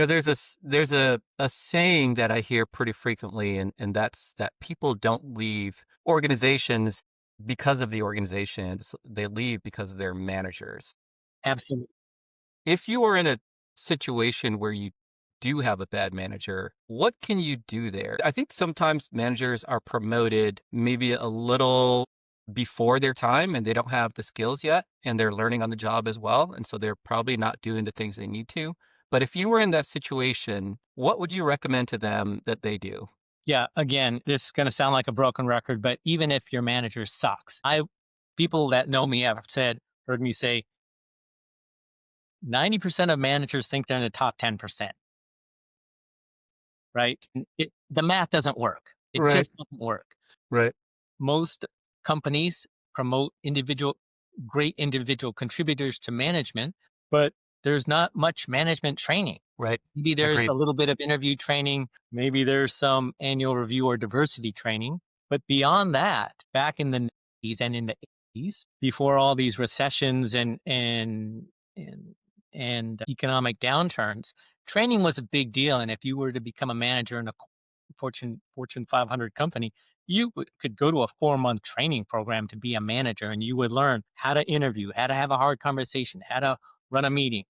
There's a saying that I hear pretty frequently, and that's that people don't leave organizations because of the organizations. They leave because of their managers. Absolutely. If you are in a situation where you do have a bad manager, what can you do there? I think sometimes managers are promoted maybe a little before their time and they don't have the skills yet and they're learning on the job as well. And so they're probably not doing the things they need to. But if you were in that situation, what would you recommend to them that they do? Yeah, again, this is going to sound like a broken record, but even if your manager sucks, I people that know me have heard me say 90% of managers think they're in the top 10%, right? The math doesn't work. It Right, just doesn't work. right. Most companies promote great individual contributors to management, but there's not much management training. Right. Maybe there's Agreed. a little bit of interview training. Maybe there's some annual review or diversity training. But beyond that, back in the 90s and in the 80s, before all these recessions and and economic downturns, training was a big deal. And if you were to become a manager in a Fortune 500 company, could go to a 4-month training program to be a manager, and you would learn how to interview, how to have a hard conversation, how to run a meeting.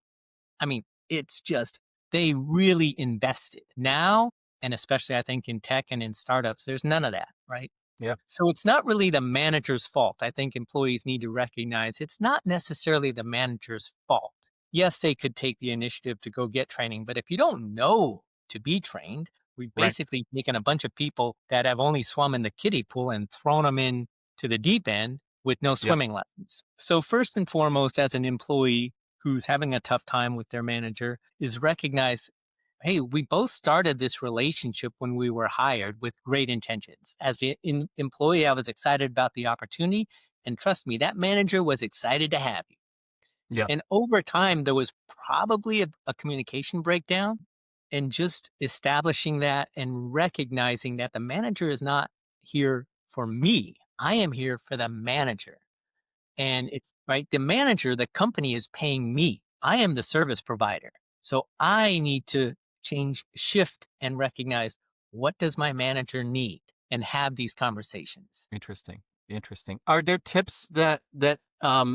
I mean, it's just, they really invested. Now, and especially I think in tech and in startups, there's none of that, right? Yeah. So it's not really the manager's fault. I think employees need to recognize it's not necessarily the manager's fault. Yes, they could take the initiative to go get training, but if you don't know to be trained, we've Right. basically taken a bunch of people that have only swum in the kiddie pool and thrown them in to the deep end with no Yep. swimming lessons. So first and foremost, as an employee who's having a tough time with their manager, is recognize, hey, we both started this relationship when we were hired with great intentions. As the employee, I was excited about the opportunity. And trust me, that manager was excited to have you. Yeah. And over time, there was probably a communication breakdown, and just establishing that and recognizing that the manager is not here for me. I am here for the manager. And it's right. The manager, the company is paying me. I am the service provider. So I need to shift and recognize, what does my manager need, and have these conversations. Interesting. Interesting. Are there tips that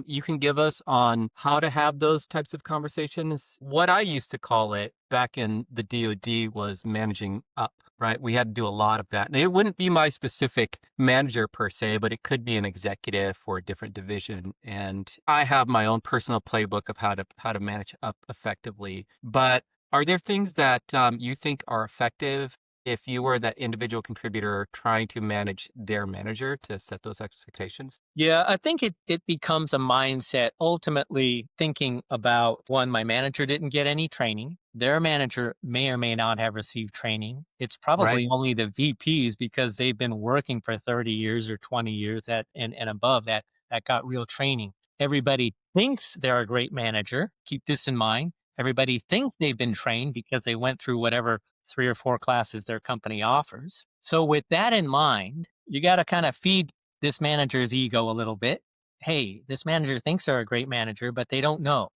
you can give us on how to have those types of conversations? What I used to call it back in the DoD was managing up, right? We had to do a lot of that. And it wouldn't be my specific manager per se, but it could be an executive for a different division. And I have my own personal playbook of how to manage up effectively. But are there things that you think are effective if you were that individual contributor trying to manage their manager to set those expectations? Yeah, I think it becomes a mindset, ultimately thinking about, one, my manager didn't get any training. Their manager may or may not have received training. It's Right. probably only the VPs, because they've been working for 30 years or 20 years and above, that got real training. Everybody thinks they're a great manager. Keep this in mind. Everybody thinks they've been trained because they went through whatever 3 or 4 classes their company offers. So with that in mind, you got to kind of feed this manager's ego a little bit. Hey, this manager thinks they're a great manager, but they don't know.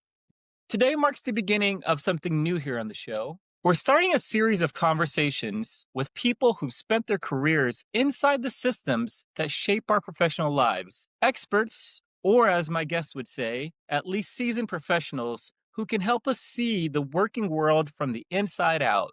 Today marks the beginning of something new here on the show. We're starting a series of conversations with people who've spent their careers inside the systems that shape our professional lives. Experts, or as my guest would say, at least seasoned professionals who can help us see the working world from the inside out.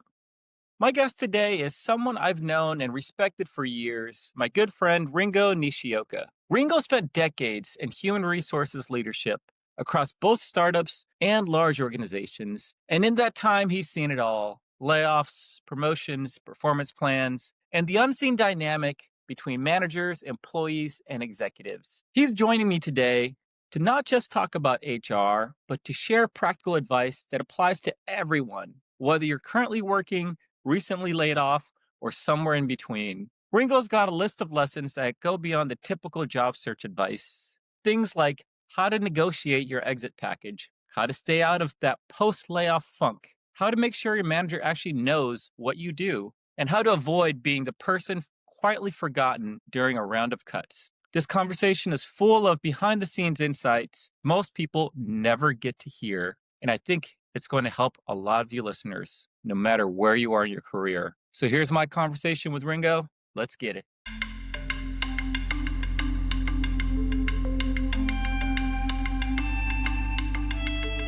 My guest today is someone I've known and respected for years, my good friend Ringo Nishioka. Ringo spent decades in human resources leadership across both startups and large organizations. And in that time, he's seen it all: layoffs, promotions, performance plans, and the unseen dynamic between managers, employees, and executives. He's joining me today to not just talk about HR, but to share practical advice that applies to everyone, whether you're currently working, recently laid off, or somewhere in between. Ringo's got a list of lessons that go beyond the typical job search advice. Things like how to negotiate your exit package, how to stay out of that post layoff funk, how to make sure your manager actually knows what you do, and how to avoid being the person quietly forgotten during a round of cuts. This conversation is full of behind the scenes insights most people never get to hear. And I think It's going to help a lot of you listeners, no matter where you are in your career. So here's my conversation with Ringo. Let's get it.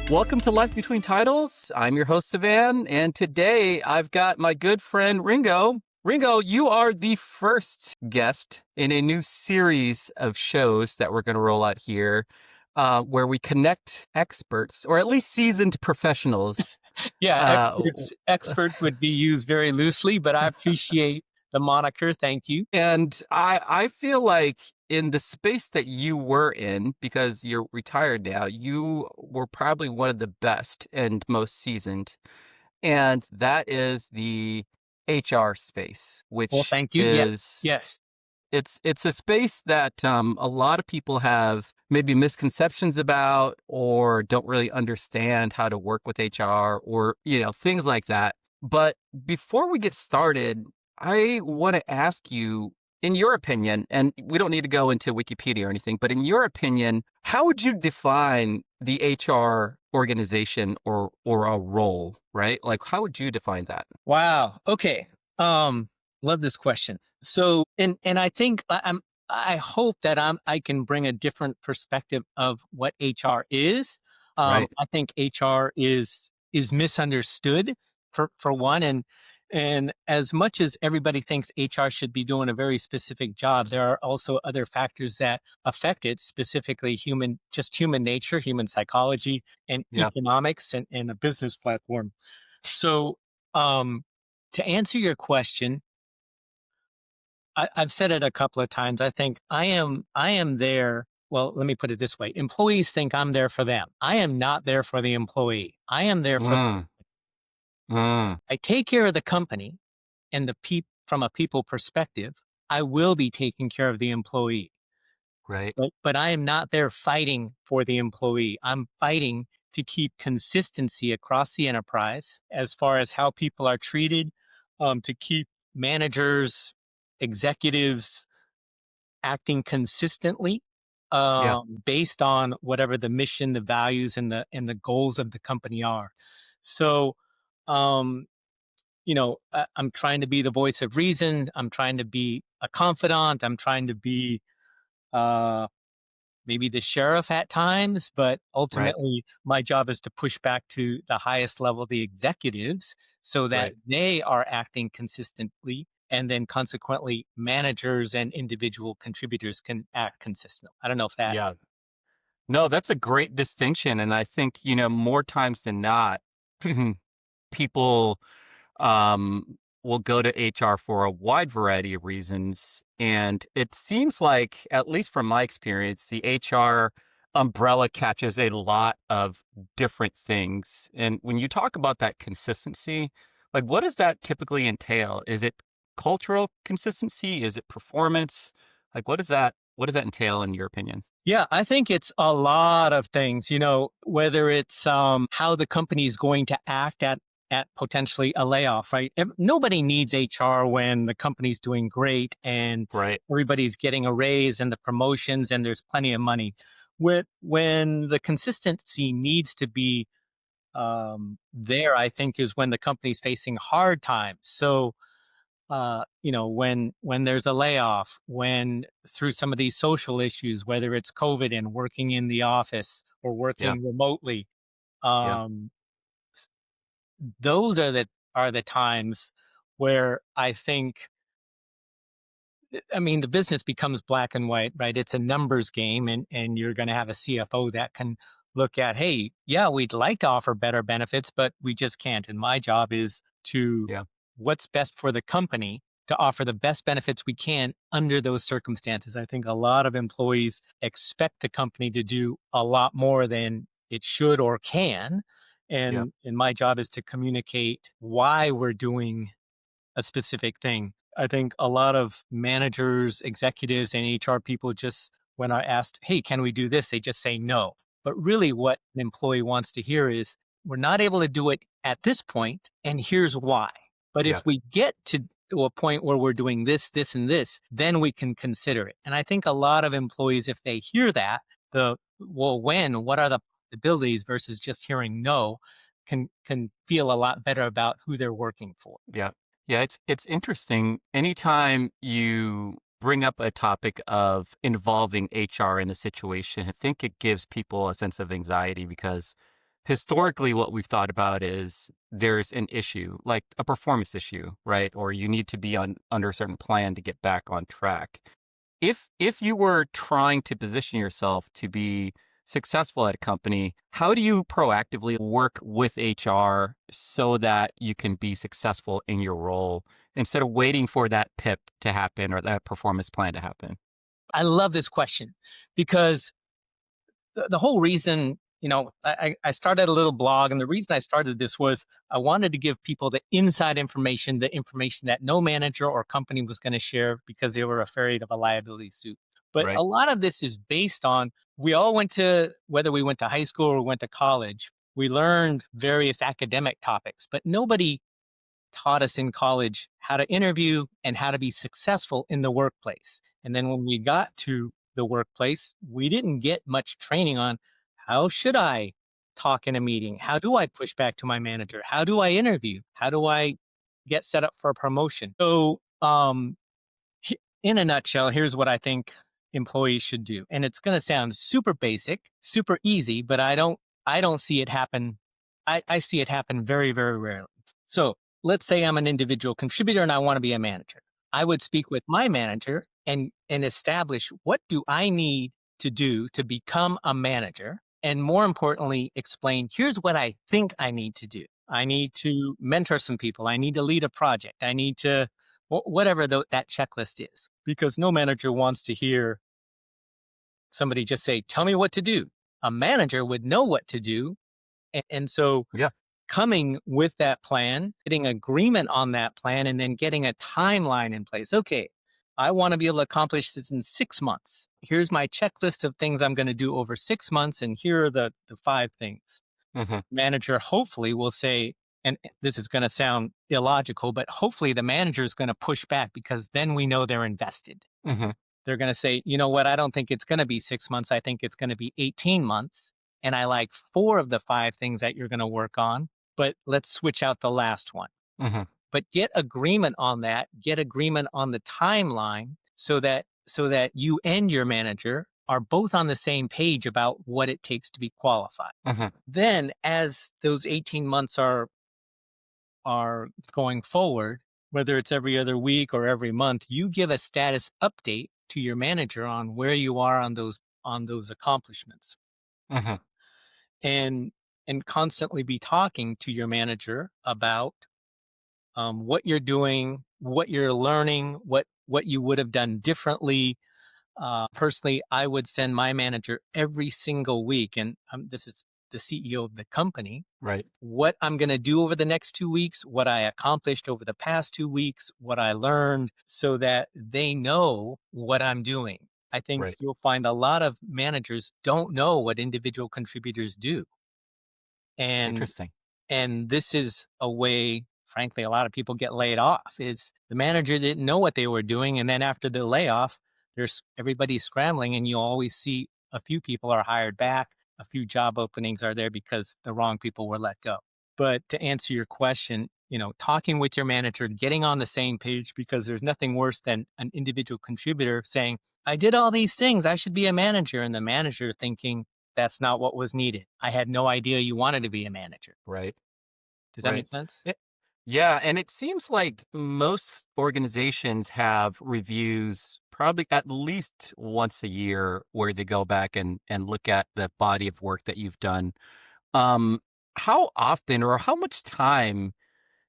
Welcome to Life Between Titles. I'm your host, Savan, and today I've got my good friend Ringo. Ringo, you are the first guest in a new series of shows that we're going to roll out here, where we connect experts, or at least seasoned professionals. Yeah, Uh, experts would be used very loosely, but I appreciate the moniker. Thank you. and I feel like in the space that you were in, because you're retired now, you were probably one of the best and most seasoned. And that is the HR space, Well, which thank you. Yes, is yes. it's a space that a lot of people have maybe misconceptions about or don't really understand how to work with HR or things like that. But before we get started, I want to ask you, in your opinion, and we don't need to go into Wikipedia or anything, but in your opinion, how would you define the HR organization or a role, right? Like, how would you define that? Wow. Okay. Love this question. So, and I think I hope that I can bring a different perspective of what HR is. Right. I think HR is misunderstood for one, and as much as everybody thinks HR should be doing a very specific job, there are also other factors that affect it, specifically human nature, human psychology, and Yeah. economics, and a business platform. So, um, to answer your question, I've said it a couple of times. I think I am there. Well, let me put it this way. Employees think I'm there for them. I am not there for the employee. I am there for, Mm, mm, I take care of the company and from a people perspective, I will be taking care of the employee. right. But I am not there fighting for the employee. I'm fighting to keep consistency across the enterprise as far as how people are treated, to keep managers, executives acting consistently, Yeah. based on whatever the mission, the values, and the goals of the company are. So, um, I'm trying to be the voice of reason. I'm trying to be a confidant. I'm trying to be uh, maybe the sheriff at times, but Right. ultimately my job is to push back to the highest level, the executives, so that Right. they are acting consistently. And then consequently, managers and individual contributors can act consistently. I don't know if that. Yeah. No, that's a great distinction. And I think, more times than not, people will go to HR for a wide variety of reasons. And it seems like, at least from my experience, the HR umbrella catches a lot of different things. And when you talk about that consistency, like what does that typically entail? Is it cultural consistency? Is it performance? Like what does that entail in your opinion? Yeah, I think it's a lot of things, whether it's how the company is going to act at potentially a layoff, right? Nobody needs HR when the company's doing great and Right. everybody's getting a raise and the promotions and there's plenty of money. When the consistency needs to be there, I think is when the company's facing hard times. So, when there's a layoff, when through some of these social issues, whether it's COVID and working in the office or Yeah. working remotely, Yeah. um, s- those are the times where I think, I mean, the business becomes black and white, right? It's a numbers game, and you're going to have a CFO that can look at, hey, yeah, we'd like to offer better benefits, but we just can't. And my job is to Yeah. what's best for the company to offer the best benefits we can under those circumstances. I think a lot of employees expect the company to do a lot more than it should or can. Yeah. And my job is to communicate why we're doing a specific thing. I think a lot of managers, executives, and HR people just, when I asked, hey, can we do this? They just say no. But really, what an employee wants to hear is, we're not able to do it at this point, and here's why. But Yeah. if we get to a point where we're doing this, this, and this, then we can consider it. And I think a lot of employees, if they hear that, what are the possibilities versus just hearing no, can feel a lot better about who they're working for. Yeah. Yeah, it's interesting. Anytime you bring up a topic of involving HR in a situation, I think it gives people a sense of anxiety because historically what we've thought about is there's an issue, like a performance issue, right? Or you need to be on under a certain plan to get back on track. If you were trying to position yourself to be successful at a company, how do you proactively work with HR so that you can be successful in your role instead of waiting for that PIP to happen or that performance plan to happen? I love this question because the whole reason, I started a little blog, and the reason I started this was I wanted to give people the inside information, the information that no manager or company was going to share because they were afraid of a liability suit. But Right. a lot of this is based on we all went to, whether we went to high school or went to college, we learned various academic topics, but nobody taught us in college how to interview and how to be successful in the workplace. And then when we got to the workplace, we didn't get much training on how should I talk in a meeting? How do I push back to my manager? How do I interview? How do I get set up for a promotion? So, in a nutshell, here's what I think employees should do. And it's going to sound super basic, super easy, but I don't see it happen. I see it happen very, very rarely. So let's say I'm an individual contributor and I want to be a manager. I would speak with my manager and establish what do I need to do to become a manager. And more importantly, explain here's what I think I need to do. I need to mentor some people. I need to lead a project. I need to whatever that checklist is, because no manager wants to hear somebody just say, tell me what to do. A manager would know what to do. And so Yeah. coming with that plan, getting agreement on that plan, and then getting a timeline in place. Okay, I want to be able to accomplish this in 6 months. Here's my checklist of things I'm going to do over 6 months, and here are the five things. Hmm. Manager hopefully will say, and this is going to sound illogical, but hopefully the manager is going to push back because then we know they're invested. Hmm. They're going to say, you know what, I don't think it's going to be 6 months. I think it's going to be 18 months. And I like four of the five things that you're going to work on, but let's switch out the last one. Hmm. But get agreement on that, get agreement on the timeline so that you and your manager are both on the same page about what it takes to be qualified. Hmm. Then as those 18 months are going forward, whether it's every other week or every month, you give a status update to your manager on where you are on those accomplishments, Hmm. and constantly be talking to your manager about what you're doing, what you're learning, what you would have done differently. Personally, I would send my manager every single week, and this is the CEO of the company, Right. what I'm going to do over the next 2 weeks, what I accomplished over the past 2 weeks, what I learned, so that they know what I'm doing. I think Right. you'll find a lot of managers don't know what individual contributors do. And Interesting. and this is a way, frankly, a lot of people get laid off is the manager didn't know what they were doing. And then after the layoff, everybody's scrambling and you always see a few people are hired back. A few job openings are there because the wrong people were let go. But to answer your question, talking with your manager, getting on the same page, because there's nothing worse than an individual contributor saying, I did all these things, I should be a manager. And the manager thinking, that's not what was needed. I had no idea you wanted to be a manager. Right. Does that Right. make sense? Yeah, and it seems like most organizations have reviews probably at least once a year where they go back and look at the body of work that you've done. Um, how often or how much time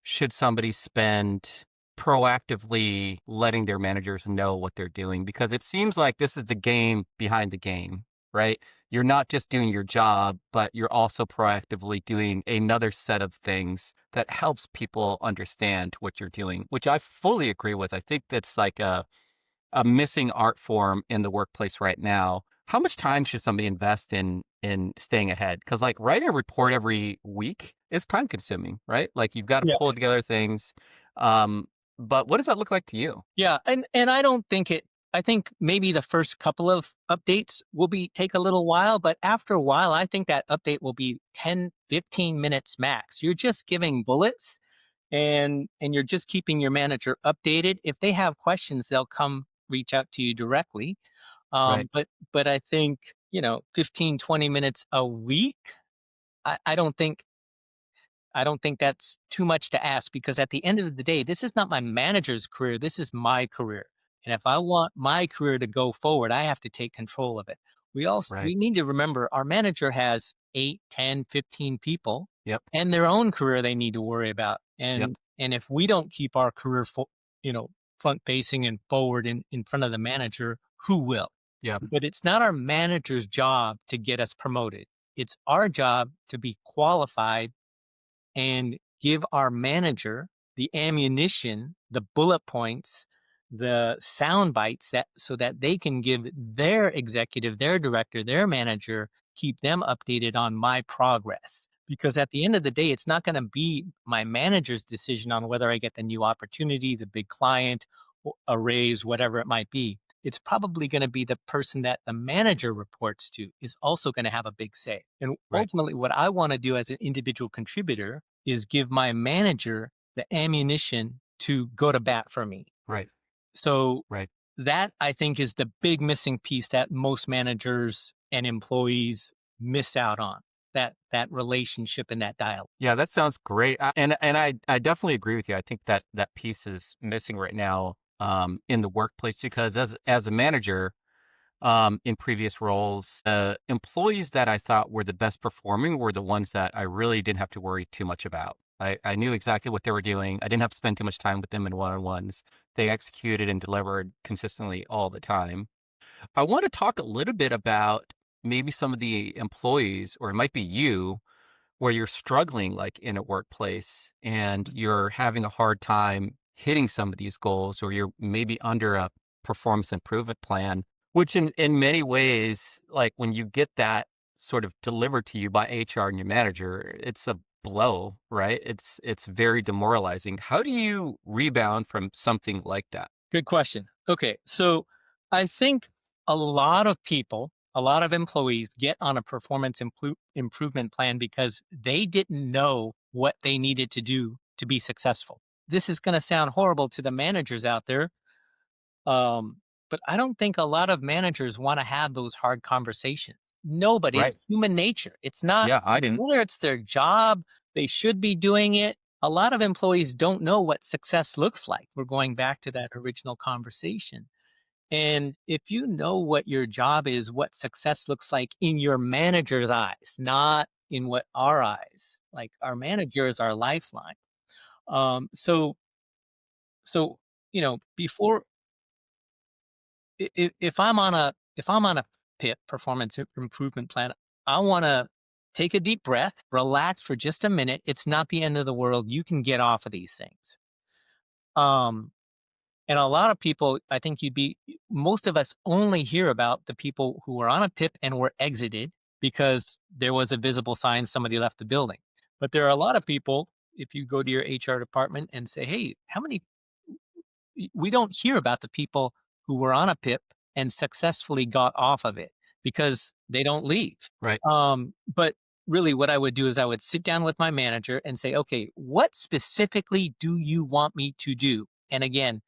should somebody spend proactively letting their managers know what they're doing? Because it seems like this is the game behind the game, right? You're not just doing your job, but you're also proactively doing another set of things that helps people understand what you're doing, which I fully agree with. I think that's like a missing art form in the workplace right now. How much time should somebody invest in staying ahead? Because like writing a report every week is time consuming, right? Like you've got to Yeah. pull together things. Um, but what does that look like to you? Yeah. And I don't think it I think maybe the first couple of updates will be take a little while, but after a while, I think that update will be 10, 15 minutes max. You're just giving bullets and you're just keeping your manager updated. If they have questions, they'll come reach out to you directly. Right. But I think, 15, 20 minutes a week, I, I don't think I don't think that's too much to ask because at the end of the day, this is not my manager's career. This is my career. And if I want my career to go forward, I have to take control of it. We Right. need to remember our manager has 8, 10, 15 people Yep. and their own career they need to worry about. Yep. And if we don't keep our career front facing and forward in front of the manager, who will? Yep. But it's not our manager's job to get us promoted. It's our job to be qualified and give our manager the ammunition, the bullet points, the sound bites that so that they can give their executive, their director, their manager, keep them updated on my progress. Because at the end of the day, it's not going to be my manager's decision on whether I get the new opportunity, the big client, a raise, whatever it might be. It's probably going to be the person that the manager reports to is also going to have a big say. And Right. ultimately, what I want to do as an individual contributor is give my manager the ammunition to go to bat for me. Right. So Right. that I think is the big missing piece that most managers and employees miss out on. That relationship and that dialogue. Yeah, that sounds great. And I definitely agree with you. I think that that piece is missing right now in the workplace because as a manager in previous roles, employees that I thought were the best performing were the ones that I really didn't have to worry too much about. I knew exactly what they were doing. I didn't have to spend too much time with them in one-on-ones. They executed and delivered consistently all the time. I want to talk a little bit about maybe some of the employees, or it might be you, where you're struggling like in a workplace and you're having a hard time hitting some of these goals, or you're maybe under a performance improvement plan, which in many ways, like when you get that sort of delivered to you by HR and your manager, it's a blow, right? It's very demoralizing. How do you rebound from something like that? Good question. Okay, so I think a lot of people, a lot of employees get on a performance improvement plan because they didn't know what they needed to do to be successful. This is going to sound horrible to the managers out there, but I don't think a lot of managers want to have those hard conversations. Nobody, Right. it's human nature. It's not, Yeah, I didn't. whether it's their job, they should be doing it. A lot of employees don't know what success looks like. We're going back to that original conversation. And if you know what your job is, what success looks like in your manager's eyes, not in what our eyes, like our manager is our lifeline. Um, so, so, before if I'm on a PIP performance improvement plan, I want to take a deep breath, relax for just a minute. It's not the end of the world. You can get off of these things. Um, and a lot of people, I think most of us only hear about the people who were on a PIP and were exited because there was a visible sign somebody left the building. But there are a lot of people, if you go to your HR department and say, hey, how many we don't hear about the people who were on a PIP and successfully got off of it because they don't leave. Right. But really, what I would do is I would sit down with my manager and say, okay, what specifically do you want me to do? And again,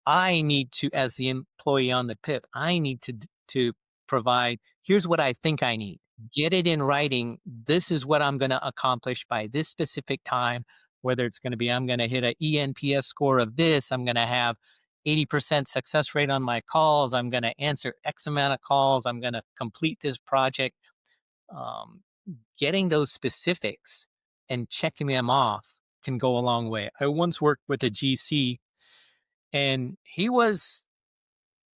I need to, as the employee on the PIP, I need to provide. Here's what I think I need. Get it in writing. This is what I'm going to accomplish by this specific time. Whether it's going to be, I'm going to hit a ENPS score of this. I'm going to have 80% success rate on my calls. I'm going to answer X amount of calls. I'm going to complete this project. Um, Getting those specifics and checking them off can go a long way. I once worked with a GC and he was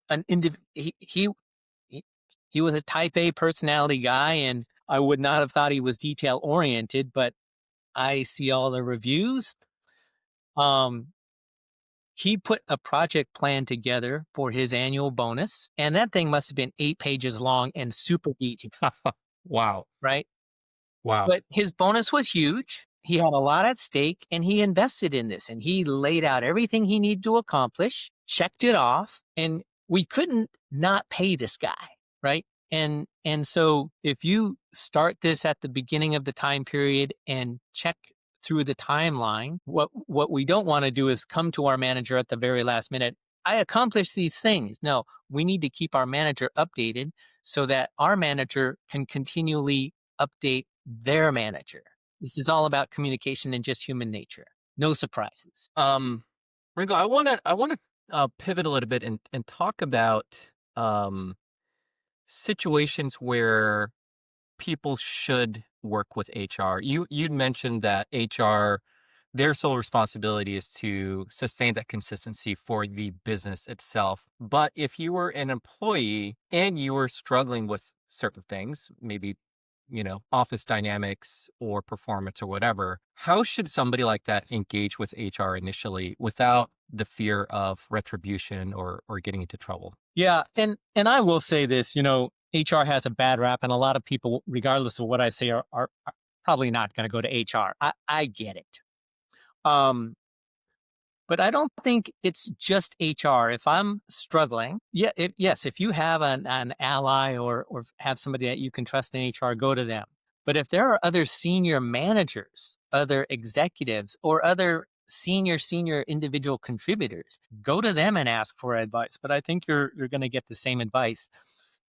an indiv- he he was a type A personality guy, and I would not have thought he was detail oriented, but I see all the reviews. Um, he put a project plan together for his annual bonus, and that thing must have been 8 pages long and super detailed, Wow. right? Wow. But his bonus was huge. He had a lot at stake and he invested in this and he laid out everything he needed to accomplish, checked it off. And we couldn't not pay this guy, right? And so if you start this at the beginning of the time period and check through the timeline, what we don't want to do is come to our manager at the very last minute. I accomplished these things. No, we need to keep our manager updated so that our manager can continually update their manager. This is all about communication and just human nature. No surprises. Um, Ringo, I want to pivot a little bit and talk about situations where people should work with HR. You'd mentioned that HR, their sole responsibility is to sustain that consistency for the business itself. But if you were an employee and you were struggling with certain things, maybe office dynamics or performance or whatever, how should somebody like that engage with HR initially without the fear of retribution or getting into trouble? Yeah, and I will say this, HR has a bad rap, and a lot of people, regardless of what I say, are probably not going to go to HR. I get it. Um, but I don't think it's just HR. If I'm struggling, yeah, yes, if you have an ally or have somebody that you can trust in HR, go to them. But if there are other senior managers, other executives, or other senior individual contributors, go to them and ask for advice. But I think you're going to get the same advice.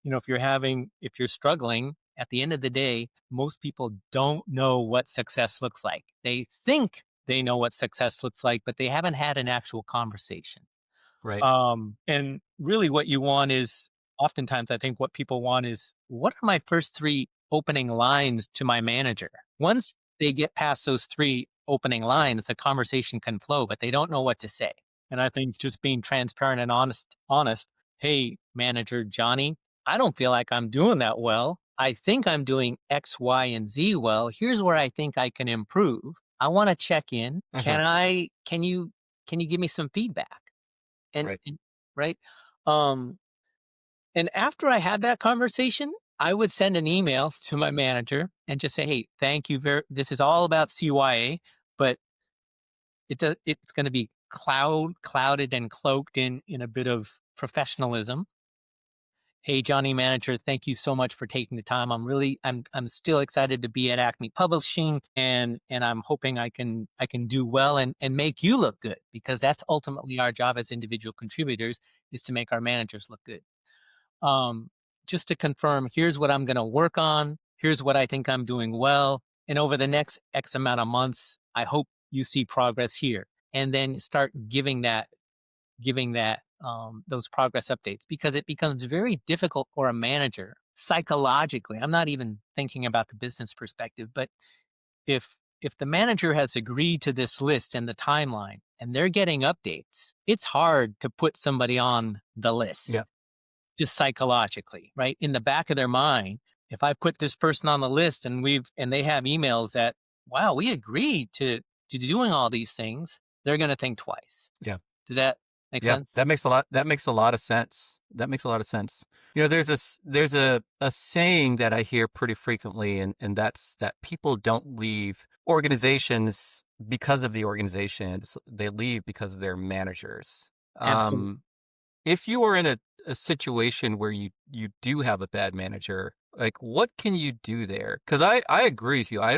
If you're struggling, at the end of the day, most people don't know what success looks like. They think they know what success looks like, but they haven't had an actual conversation. Right. And really what you want is, oftentimes I think what people want is, what are my first three opening lines to my manager? Once they get past those three opening lines, the conversation can flow, but they don't know what to say. And I think just being transparent and honest, hey, manager Johnny, I don't feel like I'm doing that well. I think I'm doing X, Y, and Z well. Here's where I think I can improve. I want to check in. Hmm. Can you give me some feedback? And, Right. and right. Um, and after I had that conversation, I would send an email to my manager and just say, "Hey, thank you very. This is all about CYA, but it's going to be clouded and cloaked in a bit of professionalism. Hey, Johnny manager, thank you so much for taking the time. I'm still excited to be at Acme Publishing, and I'm hoping I can do well and make you look good, because that's ultimately our job as individual contributors, is to make our managers look good. Um, just to confirm, here's what I'm going to work on. Here's what I think I'm doing well. And over the next X amount of months, I hope you see progress here. And then start giving that those progress updates, because it becomes very difficult for a manager psychologically. I'm not even thinking about the business perspective, but if the manager has agreed to this list and the timeline and they're getting updates, it's hard to put somebody on the Yeah. list, just psychologically, right? In the back of their mind, if I put this person on the list and they have emails that, wow, we agreed to doing all these things, they're going to think twice. Yeah. Does that make Yeah, sense? that makes a lot of sense. That makes a lot of sense. There's a saying that I hear pretty frequently, and that's that people don't leave organizations because of the organizations. They leave because of their managers. Absolutely. Um, if you are in a situation where you do have a bad manager, like what can you do there? Because I agree with you. I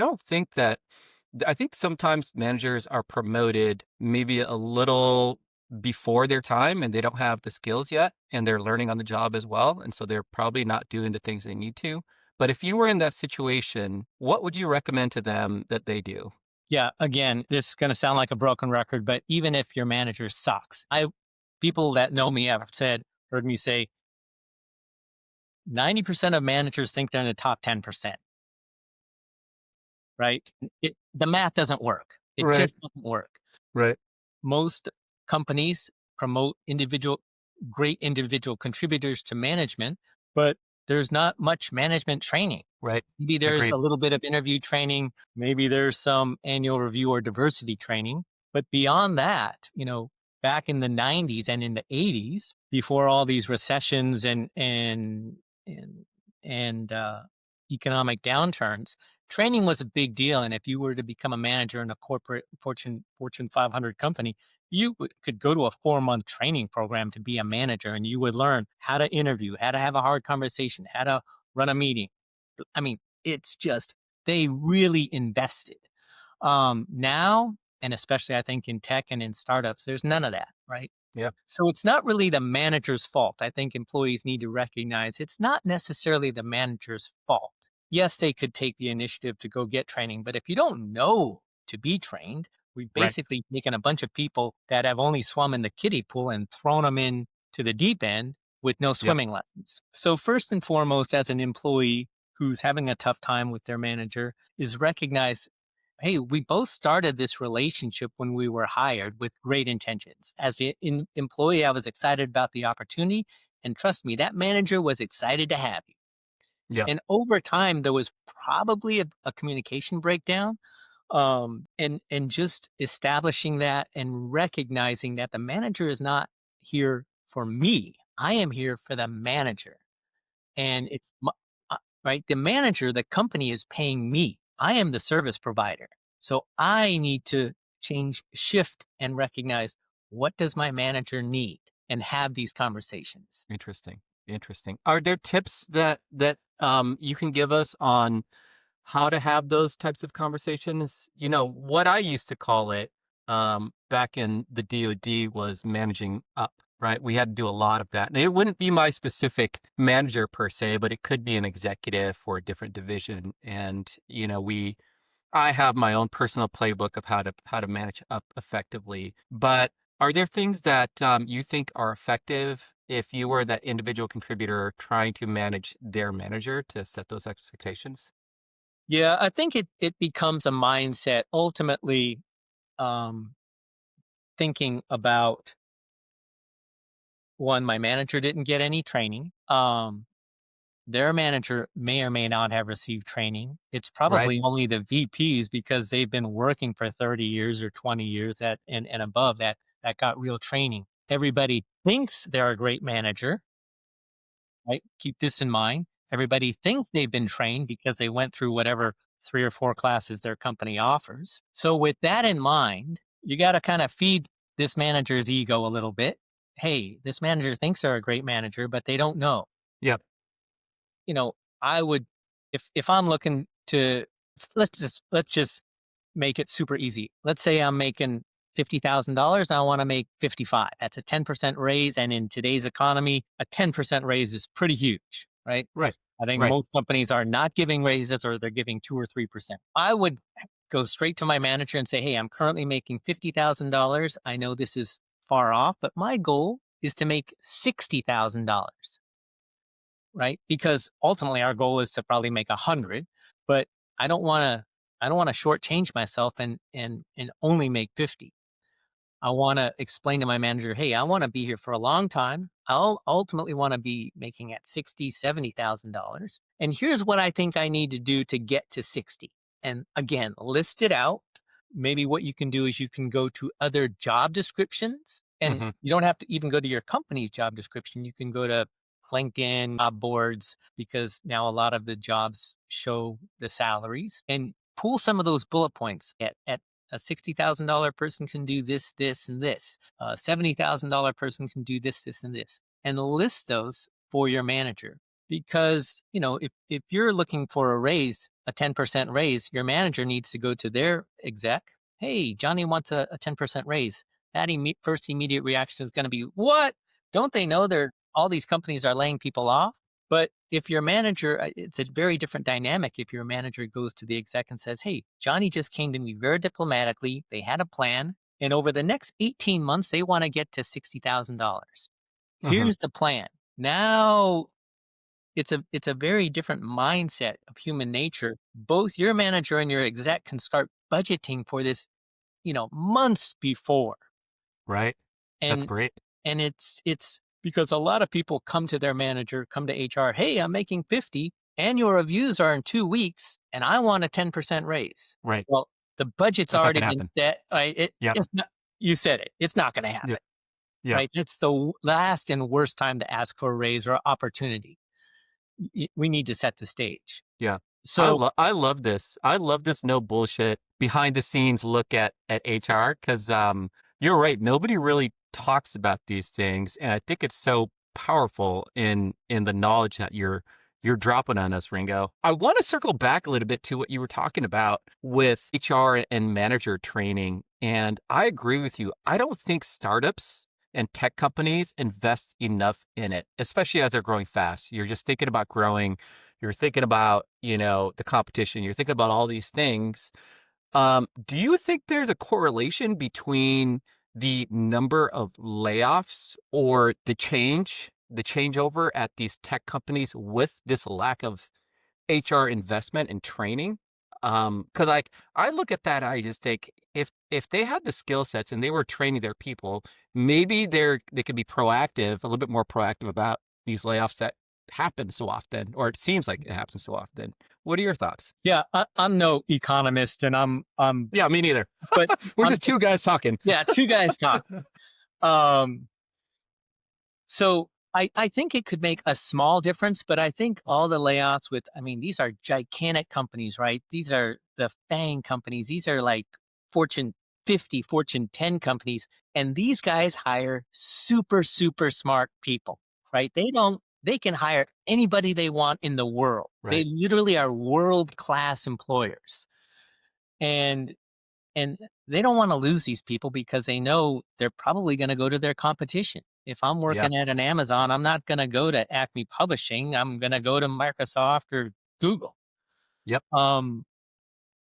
think sometimes managers are promoted maybe a little before their time and they don't have the skills yet and they're learning on the job as well. And so they're probably not doing the things they need to. But if you were in that situation, what would you recommend to them that they do? Yeah. Again, this is going to sound like a broken record, but even if your manager sucks, people that know me have heard me say 90% of managers think they're in the top 10%, right? The math doesn't work. It Right, just doesn't work. right, Most companies promote great individual contributors to management, but there's not much management training. right. Maybe there's Agreed. a little bit of interview training. Maybe there's some annual review or diversity training. But beyond that, back in the 90s and in the 80s, before all these recessions and economic downturns, training was a big deal. And if you were to become a manager in a corporate Fortune 500 company, you could go to a 4-month training program to be a manager, and you would learn how to interview, how to have a hard conversation, how to run a meeting. I mean, it's just, they really invested. Now, and especially I think in tech and in startups, there's none of that, right? Yeah. So it's not really the manager's fault. I think employees need to recognize it's not necessarily the manager's fault. Yes, they could take the initiative to go get training, but if you don't know to be trained, we've Right. basically taken a bunch of people that have only swum in the kiddie pool and thrown them in to the deep end with no Yep. swimming lessons. So first and foremost, as an employee who's having a tough time with their manager, is recognize, hey, we both started this relationship when we were hired with great intentions. As the employee, I was excited about the opportunity. And trust me, that manager was excited to have you. Yep. And over time, there was probably a communication breakdown. And just establishing that and recognizing that the manager is not here for me. I am here for the manager. And right. The manager, the company is paying me. I am the service provider. So I need to shift and recognize, what does my manager need, and have these conversations. Interesting. Interesting. Are there tips that you can give us on how to have those types of conversations? What I used to call it back in the DoD was managing up, right? We had to do a lot of that. And it wouldn't be my specific manager per se, but it could be an executive for a different division. And, I have my own personal playbook of how to manage up effectively. But are there things that you think are effective if you were that individual contributor trying to manage their manager to set those expectations? Yeah, I think it becomes a mindset ultimately, um, thinking about, one, my manager didn't get any training. Their manager may or may not have received training. It's Right. probably only the VPs, because they've been working for 30 years or 20 years that and above, that got real training. Everybody thinks they're a great manager, right? Keep this in mind. Everybody thinks they've been trained because they went through whatever 3 or 4 classes their company offers. So with that in mind, you got to kind of feed this manager's ego a little bit. Hey, this manager thinks they're a great manager, but they don't know. Yep. You know, I would, if I'm looking to, let's just make it super easy. Let's say I'm making $50,000. I want to make 55. That's a 10% raise. And in today's economy, a 10% raise is pretty huge, right? Right. I think Right. most companies are not giving raises, or they're giving 2 or 3%. I would go straight to my manager and say, hey, I'm currently making $50,000. I know this is far off, but my goal is to make $60,000. Right? Because ultimately our goal is to probably make 100, but I don't want to I don't want to shortchange myself and only make 50. I want to explain to my manager, hey, I want to be here for a long time. I'll ultimately want to be making at 60, $70,000. And here's what I think I need to do to get to 60. And again, list it out. Maybe what you can do is you can go to other job descriptions, and Hmm. you don't have to even go to your company's job description. You can go to LinkedIn job boards, because now a lot of the jobs show the salaries, and pull some of those bullet points. At a $60,000 person can do this, this, and this. A $70,000 person can do this, this, and this. And list those for your manager. Because, if you're looking for a raise, a 10% raise, your manager needs to go to their exec. Hey, Johnny wants a 10% raise. That first immediate reaction is going to be, what? Don't they know all these companies are laying people off? But if your manager, it's a very different dynamic if your manager goes to the exec and says, hey, Johnny just came to me very diplomatically. They had a plan. And over the next 18 months, they want to get to $60,000. Hmm. Here's the plan. Now it's a very different mindset of human nature. Both your manager and your exec can start budgeting for this, months before. Right. That's And great. and it's because a lot of people come to their manager, come to HR, hey, I'm making 50, annual reviews are in 2 weeks, and I want a 10% raise. Right. Well, the budget's That's not already going to been happen. set. Right? Yep. It's not, you said it. It's not going to happen. Yep. Yep. Right? That's the last and worst time to ask for a raise or opportunity. We need to set the stage. Yeah. So I love this. I love this no bullshit behind the scenes look at HR because you're right. Nobody really talks about these things, and I think it's so powerful in the knowledge that you're dropping on us, Ringo. I want to circle back a little bit to what you were talking about with HR and manager training, and I agree with you. I don't think startups and tech companies invest enough in it, especially as they're growing fast. You're just thinking about growing, you're thinking about, the competition, you're thinking about all these things. Do you think there's a correlation between the number of layoffs or the changeover at these tech companies with this lack of HR investment and training? Because I look at that, I just think if they had the skill sets and they were training their people, maybe they could be proactive, a little bit more proactive about these layoffs that happen so often, or it seems like it happens so often. What are your thoughts? yeah, I'm no economist, and I'm Yeah, me neither. but We're I'm just two guys talking. yeah, two guys talk. Um, so I think it could make a small difference, but I think all the layoffs I mean, these are gigantic companies, right? These are the FANG companies. These are like Fortune 50, Fortune 10 companies. And these guys hire super, super smart people, right? They can hire anybody they want in the world. They Right. literally are world class employers. And and they don't want to lose these people because they know they're probably going to go to their competition. If I'm Yeah. working at an Amazon, I'm not going to go to Acme Publishing. I'm going to go to Microsoft or Google. Yep. Um,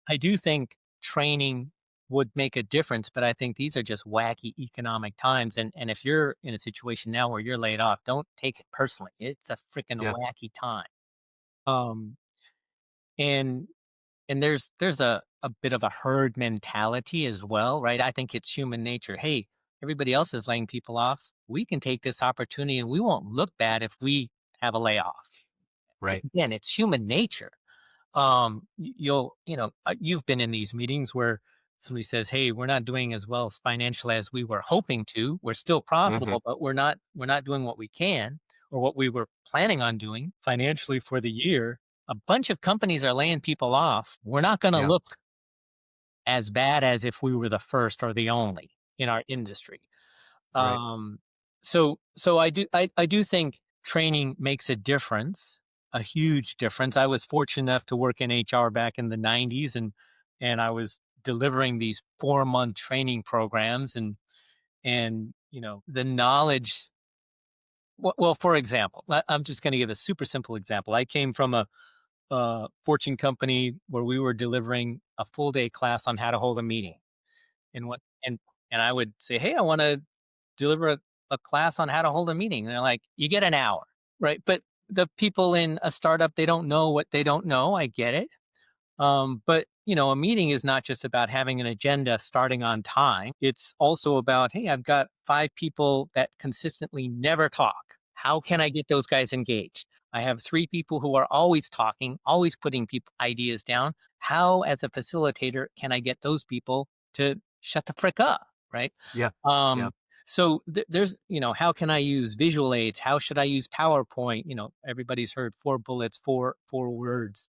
I do think training would make a difference, but I think these are just wacky economic times. And if you're in a situation now where you're laid off, don't take it personally. It's a freaking Yeah. wacky time. Um, and there's a bit of a herd mentality as well, right? I think it's human nature. Hey, everybody else is laying people off. We can take this opportunity and we won't look bad if we have a layoff. Right. Again, it's human nature. You've been in these meetings where somebody says, "Hey, we're not doing as well as financially as we were hoping to. We're still Hmm. profitable, but we're not doing what we can or what we were planning on doing financially for the year." A bunch of companies are laying people off. We're not going to Yeah. look as bad as if we were the first or the only in our industry. Right. Um, so I do think training makes a difference, a huge difference. I was fortunate enough to work in HR back in the 90s, and I was delivering these 4-month training programs, and the knowledge. Well, for example, I'm just going to give a super simple example. I came from a Fortune company where we were delivering a full day class on how to hold a meeting, and what and I would say, hey, I want to deliver a class on how to hold a meeting. And they're like, you get an hour, right? But the people in a startup, they don't know what they don't know. I get it. But a meeting is not just about having an agenda starting on time. It's also about, hey, I've got 5 people that consistently never talk. How can I get those guys engaged? I have 3 people who are always talking, always putting people ideas down. How, as a facilitator, can I get those people to shut the frick up? Right. Yeah. Yeah. Um, so there's, how can I use visual aids? How should I use PowerPoint? Everybody's heard 4 bullets, four words.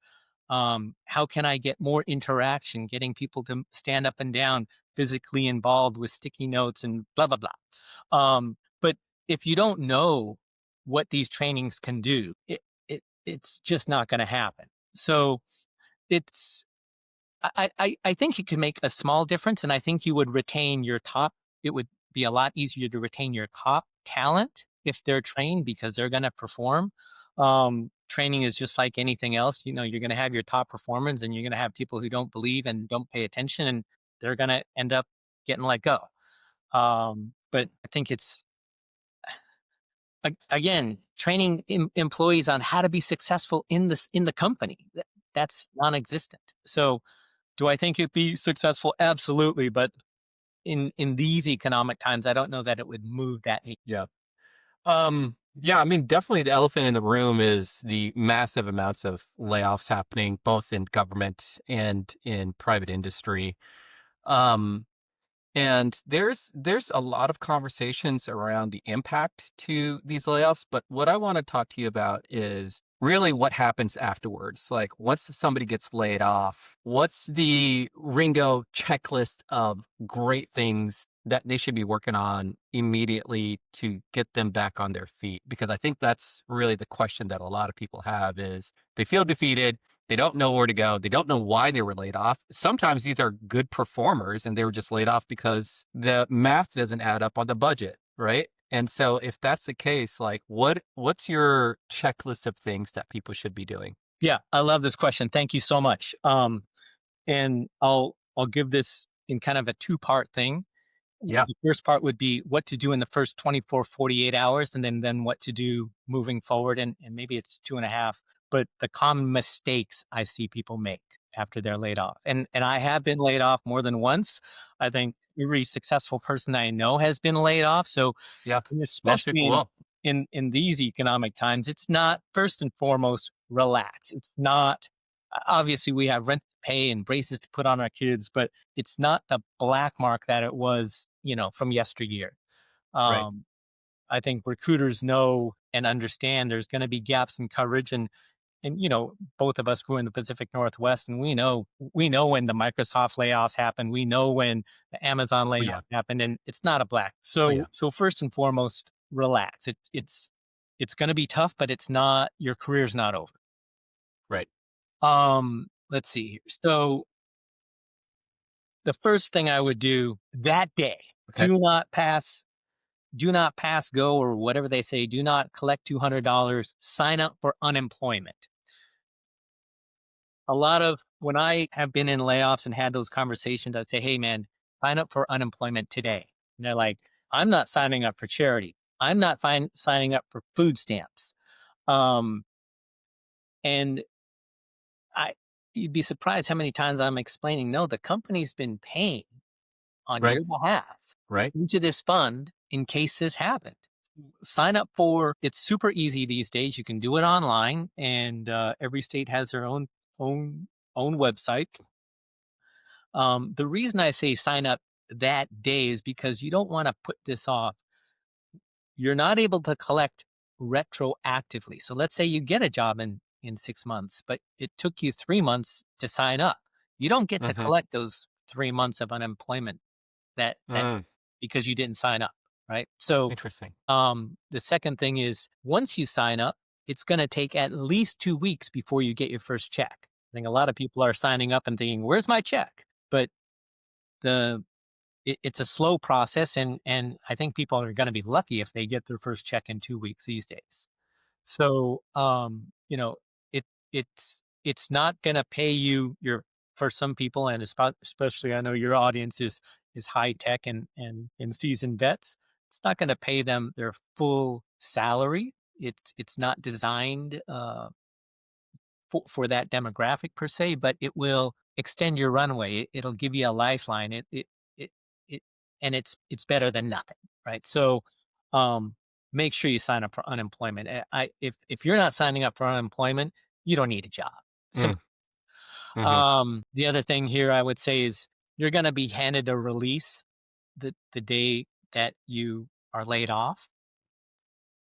How can I get more interaction, getting people to stand up and down, physically involved with sticky notes and blah blah blah. But if you don't know what these trainings can do, it's just not going to happen. So it's I think it could make a small difference, and I think you would retain your top. It would be a lot easier to retain your top talent if they're trained because they're going to perform. Training is just like anything else. You're going to have your top performers, and you're going to have people who don't believe and don't pay attention, and they're going to end up getting let go. But I think it's again training employees on how to be successful in the company. That's non-existent. So do I think it'd be successful? Absolutely, but in these economic times, I don't know that it would move that Yeah. Yeah, I mean, definitely the elephant in the room is the massive amounts of layoffs happening both in government and in private industry. Um, And there's a lot of conversations around the impact to these layoffs, but what I want to talk to you about is really what happens afterwards. Like once somebody gets laid off, what's the Ringo checklist of great things that they should be working on immediately to get them back on their feet? Because I think that's really the question that a lot of people have is they feel defeated, they don't know where to go. They don't know why they were laid off. Sometimes these are good performers and they were just laid off because the math doesn't add up on the budget, right? And so if that's the case, like what's your checklist of things that people should be doing? Yeah, I love this question. Thank you so much. And I'll give this in kind of a two-part thing. Yeah, The first part would be what to do in the first 24, 48 hours, and then what to do moving forward. And maybe it's two and a half. But the common mistakes I see people make after they're laid off. And I have been laid off more than once. I think every successful person I know has been laid off. So yeah. and Most especially people will. in these economic times, it's not first and foremost relax. It's not obviously we have rent to pay and braces to put on our kids, but it's not the black mark that it was, from yesteryear. Right. Um, I think recruiters know and understand there's going to be gaps in coverage, and both of us grew in the Pacific Northwest, and we know when the Microsoft layoffs happen, we know when the Amazon Oh yeah. layoffs happen, and it's not a black. Oh So yeah. so first and foremost, relax. It's going to be tough, but it's not your career's not over. Right. Let's see here. So the first thing I would do that day, Okay. do not pass, do not pass go or whatever they say. Do not collect $200. Sign up for unemployment. A lot of when I have been in layoffs and had those conversations, I'd say, "Hey, man, sign up for unemployment today." And they're like, "I'm not signing up for charity. I'm not signing up for food stamps." Um, and I, you'd be surprised how many times I'm explaining, no, the company's been paying on Right. your behalf Right. into this fund in case this happened. Sign up for it's super easy these days. You can do it online, and every state has their own own website. The reason I say sign up that day is because you don't want to put this off. You're not able to collect retroactively. So let's say you get a job in 6 months, but it took you 3 months to sign up. You don't get to Mm-hmm. collect those 3 months of unemployment that Mm. because you didn't sign up, right? So Interesting. the second thing is once you sign up, it's going to take at least 2 weeks before you get your first check. I think a lot of people are signing up and thinking, "Where's my check?" But the it's a slow process, and I think people are going to be lucky if they get their first check in 2 weeks these days. So it it's not going to pay you your for some people, and especially I know your audience is high tech and seasoned vets. It's not going to pay them their full salary. It's not designed for that demographic per se, but it will extend your runway. It'll give you a lifeline. It, it and it's better than nothing, right? So, make sure you sign up for unemployment. If you're not signing up for unemployment, you don't need a job. Mm. Simple. Mm-hmm. The other thing here I would say is you're going to be handed a release the day that you are laid off,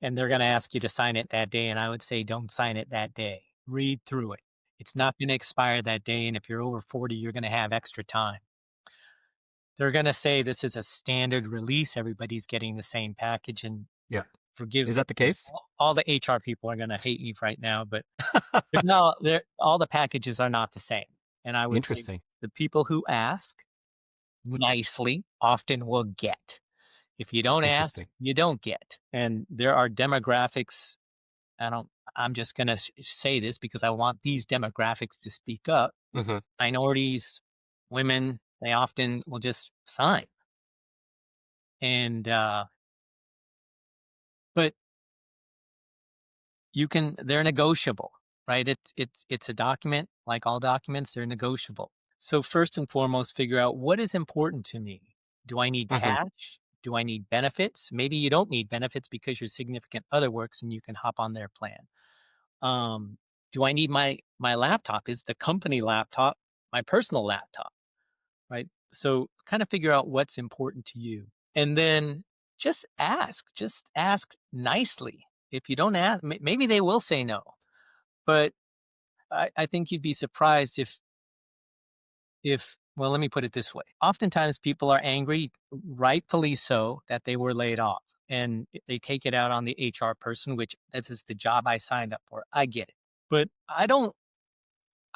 and they're gonna ask you to sign it that day, and I would say don't sign it that day. Read through it. It's not gonna expire that day, and if you're over 40, you're gonna have extra time. They're gonna say this is a standard release, everybody's getting the same package, and Yeah. Is forgive that the case? all the HR people are gonna hate me right now, but no, they're all the packages are not the same, and I would say Interesting. the people who ask nicely often will get. If you don't ask, Interesting. you don't get, and there are demographics I don't I'm just gonna say this because I want these demographics to speak up. Mm-hmm. Minorities, women, they often will just sign. And but they're negotiable, right? It's a document, like all documents, they're negotiable. So first and foremost, figure out what is important to me. Do I need Mm-hmm. cash? Do I need benefits? Maybe you don't need benefits because your significant other works and you can hop on their plan. Um, do I need my laptop? Is the company laptop my personal laptop? right? So kind of figure out what's important to you. And then just ask nicely. If you don't ask, maybe they will say no. But I think you'd be surprised if, well, let me put it this way. Oftentimes people are angry, rightfully so, that they were laid off and they take it out on the HR person, which this is the job I signed up for. I get it. But I don't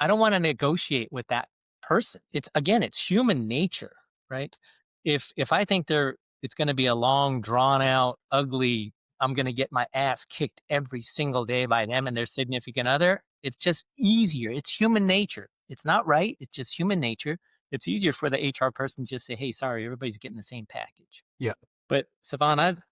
want to negotiate with that person. It's again, it's human nature, right? If I think it's going to be a long, drawn out, ugly, I'm going to get my ass kicked every single day by them and their significant other, it's just easier. It's human nature. It's not right. It's just human nature. It's easier for the HR person to just say, "Hey, sorry, everybody's getting the same package." Yeah. But Savan,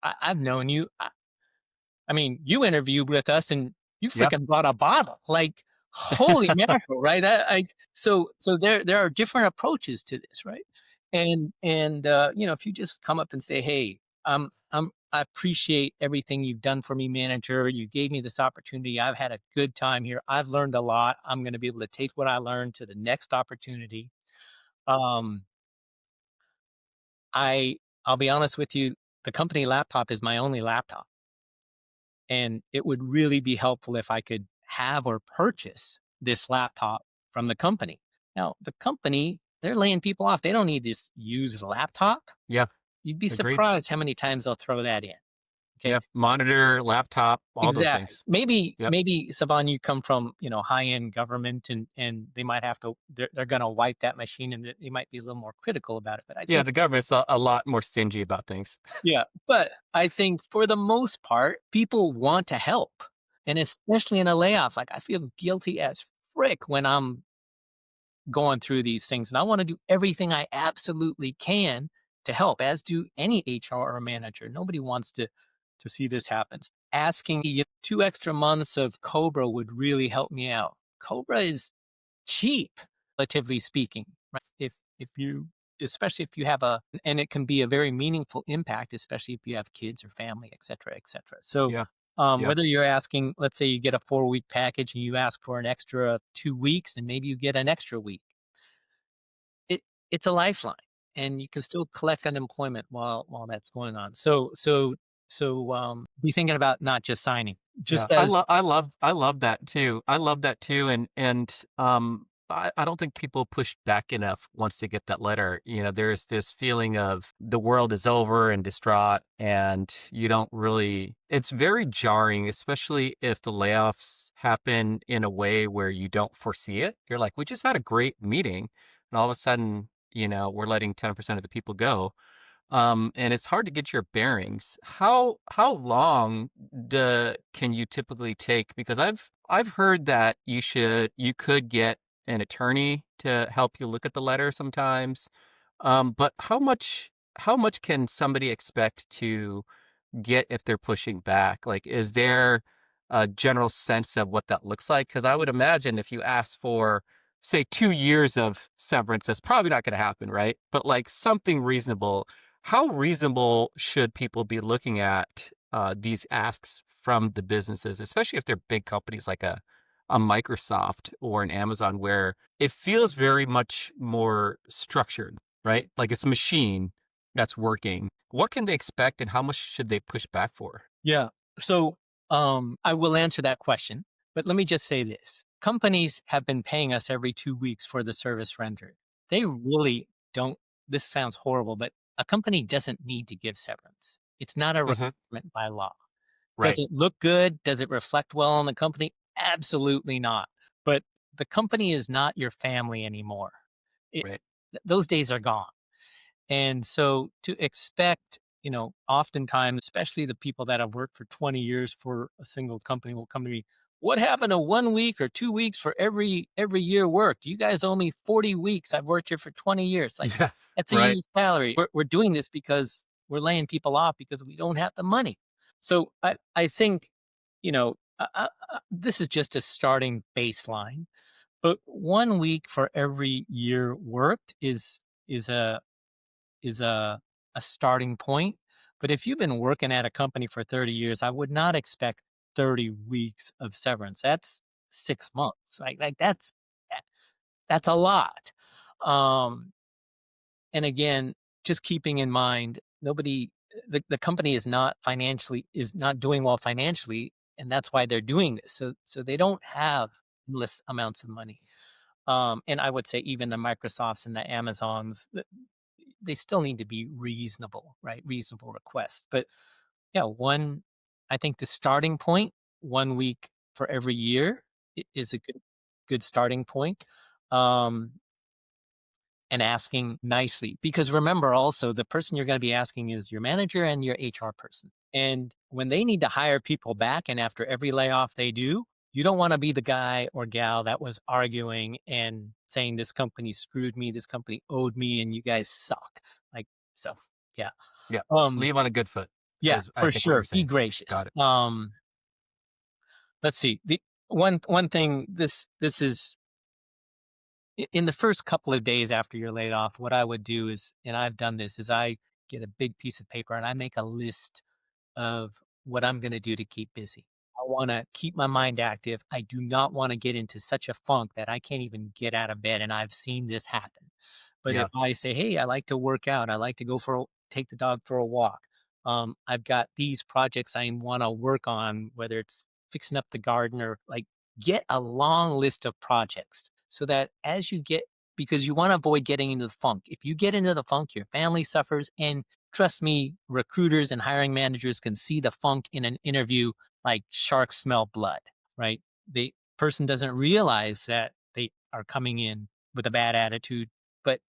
I've known you. I mean, you interviewed with us and you Yep. freaking brought a bottle. Like, holy mackerel, right? So there are different approaches to this, right? And if you just come up and say, "Hey, I appreciate everything you've done for me, manager. You gave me this opportunity. I've had a good time here. I've learned a lot. I'm going to be able to take what I learned to the next opportunity." Um, I'll be honest with you, the company laptop is my only laptop. And it would really be helpful if I could have or purchase this laptop from the company. Now, the company, they're laying people off. They don't need this used laptop. Yeah. You'd be Agreed. surprised how many times they'll throw that in. Okay. Yeah. Monitor, laptop, all those Exactly. things. Maybe, Yep. maybe Savan, you come from, high end government and they might have to, they're going to wipe that machine and they might be a little more critical about it. But I Yeah. think The government's a lot more stingy about things. Yeah, but I think for the most part, people want to help, and especially in a layoff, like, I feel guilty as frick when I'm going through these things, and I wanna do everything I absolutely can to help, as do any HR or manager. Nobody wants to see this happen. Asking 2 extra months of Cobra would really help me out. Cobra is cheap, relatively speaking, right? If you especially if you have and it can be a very meaningful impact, especially if you have kids or family, et cetera, et cetera. So, Yeah. Yeah. whether you're asking, let's say you get a 4-week package and you ask for an extra 2 weeks and maybe you get an extra week, it it's a lifeline, and you can still collect unemployment while that's going on. So, be thinking about not just signing, Yeah, just as I love that too. I love that too, and I don't think people push back enough once they get that letter. There's this feeling of the world is over and distraught, and you don't really. It's very jarring, especially if the layoffs happen in a way where you don't foresee it. You're like, we just had a great meeting, and all of a sudden, we're letting 10% of the people go. And it's hard to get your bearings. How long can you typically take? Because I've heard that you could get an attorney to help you look at the letter sometimes. But how much can somebody expect to get if they're pushing back? Like, is there a general sense of what that looks like? Because I would imagine if you ask for, say, 2 years of severance, that's probably not going to happen, right? But like something reasonable, how reasonable should people be looking at these asks from the businesses, especially if they're big companies like a Microsoft or an Amazon, where it feels very much more structured, right? Like it's a machine that's working. What can they expect and how much should they push back for? Yeah. So, I will answer that question, but let me just say this. Companies have been paying us every 2 weeks for the service rendered. They really don't, this sounds horrible, but a company doesn't need to give severance. It's not a Hmm. requirement by law. Does Right. it look good? Does it reflect well on the company? Absolutely not. But the company is not your family anymore. It, Right. those days are gone. And so to expect, oftentimes, especially the people that have worked for 20 years for a single company will come to me, what happened to 1 week or 2 weeks for every year worked? You guys owe me 40 weeks. I've worked here for 20 years. Like, Yeah. that's a Right. year's salary. We're doing this because we're laying people off because we don't have the money. So I think, this is just a starting baseline. But 1 week for every year worked is a is a starting point. But if you've been working at a company for 30 years, I would not expect 30 weeks of severance. That's 6 months. Like that's a lot. and again, just keeping in mind, the company is not doing well financially, and that's why they're doing this. So they don't have endless amounts of money. And I would say even the Microsofts and the Amazons, they still need to be reasonable, right? Reasonable requests. But yeah, I think the starting point, 1 week for every year is a good starting point. Um, and asking nicely. Because remember also, the person you're going to be asking is your manager and your HR person. And when they need to hire people back, and after every layoff they do, you don't want to be the guy or gal that was arguing and saying, this company screwed me, this company owed me, and you guys suck. Like, so yeah. Yeah. Um, Leave on a good foot yeah, is I for think what you're sure. Be saying. gracious. Got it. Let's see. The one thing, this is in the first couple of days after you're laid off, what I would do is, and I've done this, is I get a big piece of paper and I make a list of what I'm going to do to keep busy. I want to keep my mind active. I do not want to get into such a funk that I can't even get out of bed. And I've seen this happen. But if Yeah. I say, hey, I like to work out, I like to take the dog for a walk. I've got these projects I want to work on, whether it's fixing up the garden or like get a long list of projects so that as you get, because you want to avoid getting into the funk. If you get into the funk, your family suffers. And trust me, recruiters and hiring managers can see the funk in an interview like sharks smell blood, right? The person doesn't realize that they are coming in with a bad attitude, but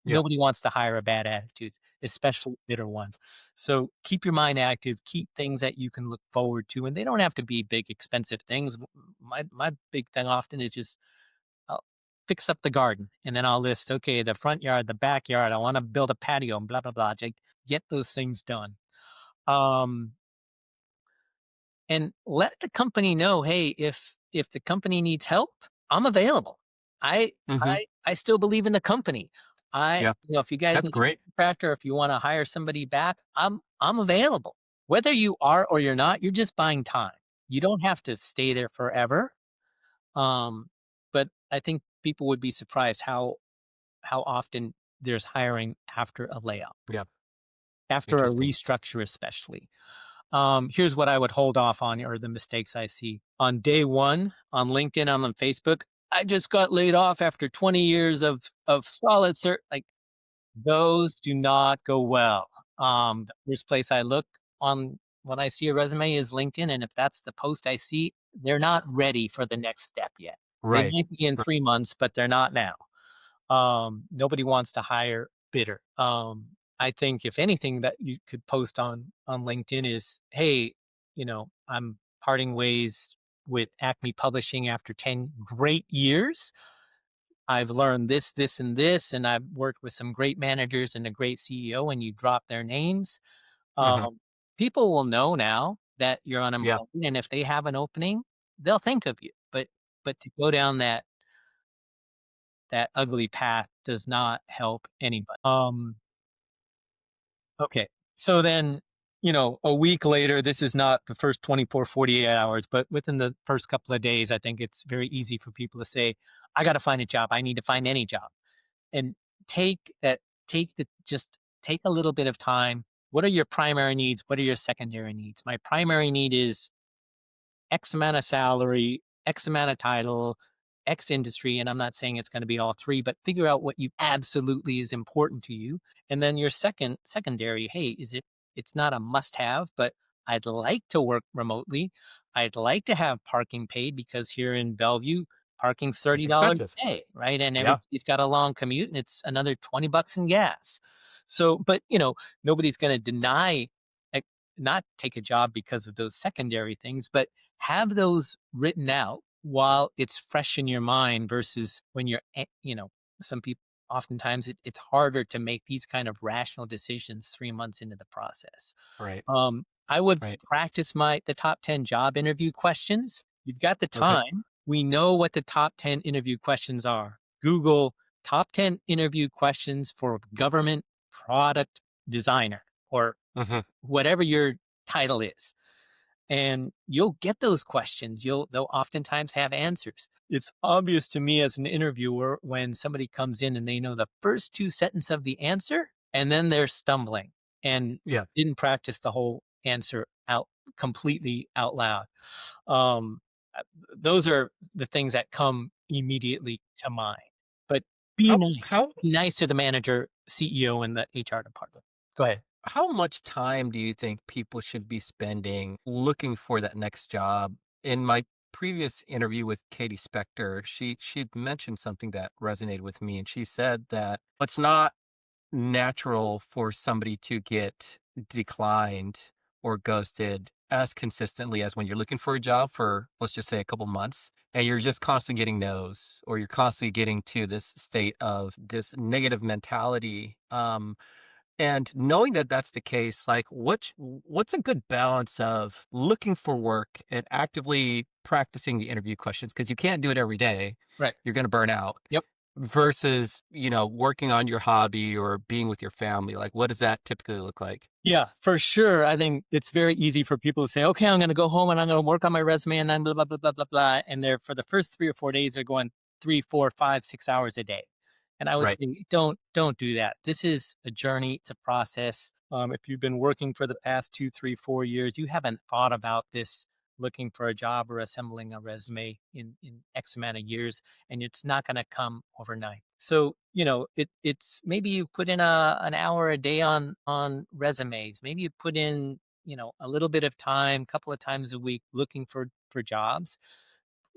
Yeah. nobody wants to hire a bad attitude, especially bitter ones. So keep your mind active, keep things that you can look forward to, and they don't have to be big, expensive things. My big thing often is just I'll fix up the garden, and then I'll list, okay, the front yard, the backyard. I want to build a patio, and blah blah blah. Just get those things done. Um, and let the company know, hey, if the company needs help, I'm available. I Mhm. I still believe in the company. Yeah. If you guys That's need a great. contractor, if you want to hire somebody back, I'm available. Whether you are or you're not, you're just buying time. You don't have to stay there forever. Um, but I think people would be surprised how often there's hiring after a layoff, Yeah. after a Interesting. restructure, especially. Here's what I would hold off on, or the mistakes I see. On day one, on LinkedIn, on Facebook, I just got laid off after 20 years of solid cert. Like those do not go well. The first place I look on when I see a resume is LinkedIn, and if that's the post I see, they're not ready for the next step yet. They Right. might be in R 3 months, but they're not now. Nobody wants to hire bitter. I think if anything that you could post on LinkedIn is, hey, I'm parting ways with Acme Publishing after 10 great years. I've learned this, this, and this, and I've worked with some great managers and a great CEO, and you drop their names. Mhm. Um, People will know now that you're Yeah. unemployed, and if they have an opening, they'll think of you. But to go down that ugly path does not help anybody. Okay. So then, a week later, this is not the first 24, 48 hours, but within the first couple of days, I think it's very easy for people to say, I got to find a job. I need to find any job. And take that, just take a little bit of time. What are your primary needs? What are your secondary needs? My primary need is X amount of salary, X amount of title, X industry, and I'm not saying it's going to be all three, but figure out what you absolutely is important to you. And then your secondary, hey, it's not a must have, but I'd like to work remotely. I'd like to have parking paid because here in Bellevue, parking's It's $30 expensive. a day, right? And Yeah. everybody's got a long commute and it's another 20 bucks in gas. So, but nobody's going to deny like, not take a job because of those secondary things, but have those written out while it's fresh in your mind versus when some people oftentimes it's harder to make these kind of rational decisions 3 months into the process. Right. I would Right. practice the top 10 job interview questions. You've got the Okay. time. We know what the top 10 interview questions are. Google top 10 interview questions for government product designer or Mhm. whatever your title is, and you'll get those questions. They'll oftentimes have answers. It's obvious to me as an interviewer when somebody comes in and they know the first two sentences of the answer and then they're stumbling and Yeah. didn't practice the whole answer out completely out loud. Um, uh, those are the things that come immediately to mind. But be How nice. how Be nice to the manager, CEO, and the HR department. Go ahead. how much time do you think people should be spending looking for that next job? In my previous interview with Katie Spector, she'd mentioned something that resonated with me, and she said that it's not natural for somebody to get declined or ghosted as consistently as when you're looking for a job for, let's just say, a couple months, and you're just constantly getting no's, or you're constantly getting to this state of this negative mentality. And knowing that that's the case, like what's a good balance of looking for work and actively practicing the interview questions? Because you can't do it every day. Right. You're going to burn out Yep. versus, working on your hobby or being with your family. Like, what does that typically look like? Yeah, for sure. I think it's very easy for people to say, okay, I'm going to go home and I'm going to work on my resume and then blah, blah, blah, blah, blah, blah. And they're for the first 3 or 4 days, they're going 3, 4, 5, 6 hours a day. And I would Right. say, don't do that. This is a journey. It's a process. If you've been working for the past 2, 3, 4 years, you haven't thought about this looking for a job or assembling a resume in X amount of years, and it's not going to come overnight. So, it's maybe you put in an hour a day on resumes. Maybe you put in, a little bit of time, couple of times a week looking for jobs.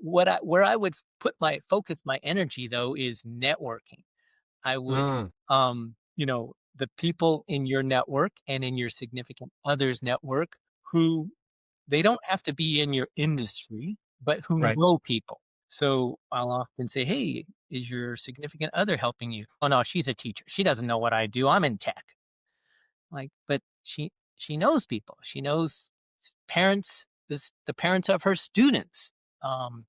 Where I would put my focus, my energy though, is networking. I would, Mm, the people in your network and in your significant others network who they don't have to be in your industry, but who right. know people. So I'll often say, "Hey, is your significant other helping you?" "Oh no, she's a teacher. She doesn't know what I do. I'm in tech." Like, but she knows people. She knows parents, the parents of her students. Um,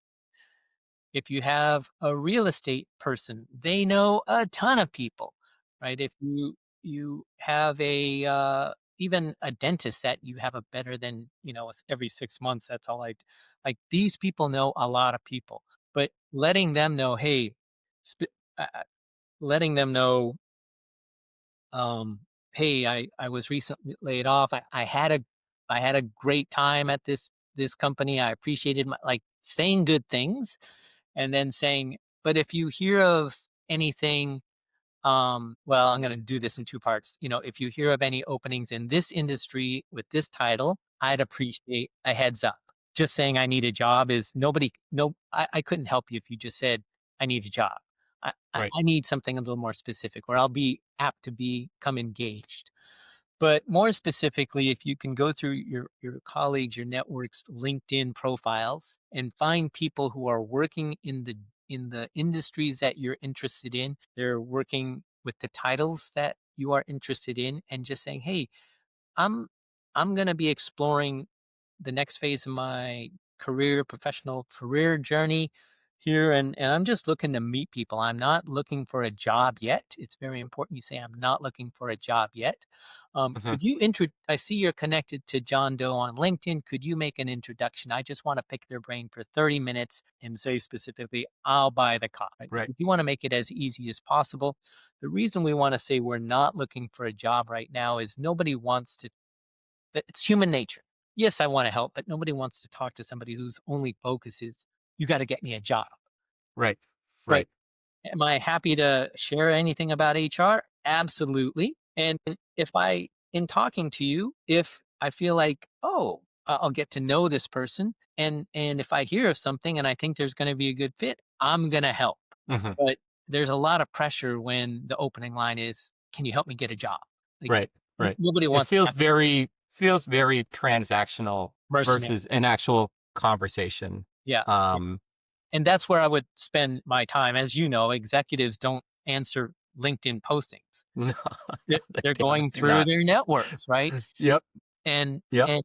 if you have a real estate person, they know a ton of people, right? If you have a even a dentist that you have a better than every 6 months. That's all I like. These people know a lot of people, but letting them know, hey, sp- letting them know, um, hey, I was recently laid off. I had a great time at this company. I appreciated my like saying good things and then saying, but if you hear of anything, well, I'm going to do this in two parts. If you hear of any openings in this industry with this title, I'd appreciate a heads up. Just saying I need a job is nobody, no, I couldn't help you if you just said I need a job. Right. I need something a little more specific where I'll be apt to become engaged. But more specifically, if you can go through your colleagues, your networks, LinkedIn profiles, and find people who are working in the industries that you're interested in, they're working with the titles that you are interested in, and just saying, "Hey, I'm I'm going to be exploring the next phase of my professional career journey here, and I'm just looking to meet people. I'm not looking for a job yet." It's very important you say, "I'm not looking for a job yet." Mhm. Could you I see you're connected to John Doe on LinkedIn. Could you make an introduction? I just want to pick their brain for 30 minutes and say specifically, I'll buy the coffee. Right. You want to make it as easy as possible. The reason we want to say we're not looking for a job right now is nobody wants to it's human nature. Yes, I want to help, but nobody wants to talk to somebody whose only focus is, "You gotta get me a job." Right. But Right. am I happy to share anything about HR? Absolutely. And if in talking to you, if I feel like, oh, I'll get to know this person, and if I hear of something and I think there's gonna be a good fit, I'm gonna help. Mhm. But there's a lot of pressure when the opening line is, "Can you help me get a job?" Like, Right. Right. nobody It wants feels that very transactional mercenary. versus an actual conversation. Yeah. Um, And that's where I would spend my time. As you know, executives don't answer LinkedIn postings. no, They're they're they going honestly through not. their networks, right? Yep. And Yep. and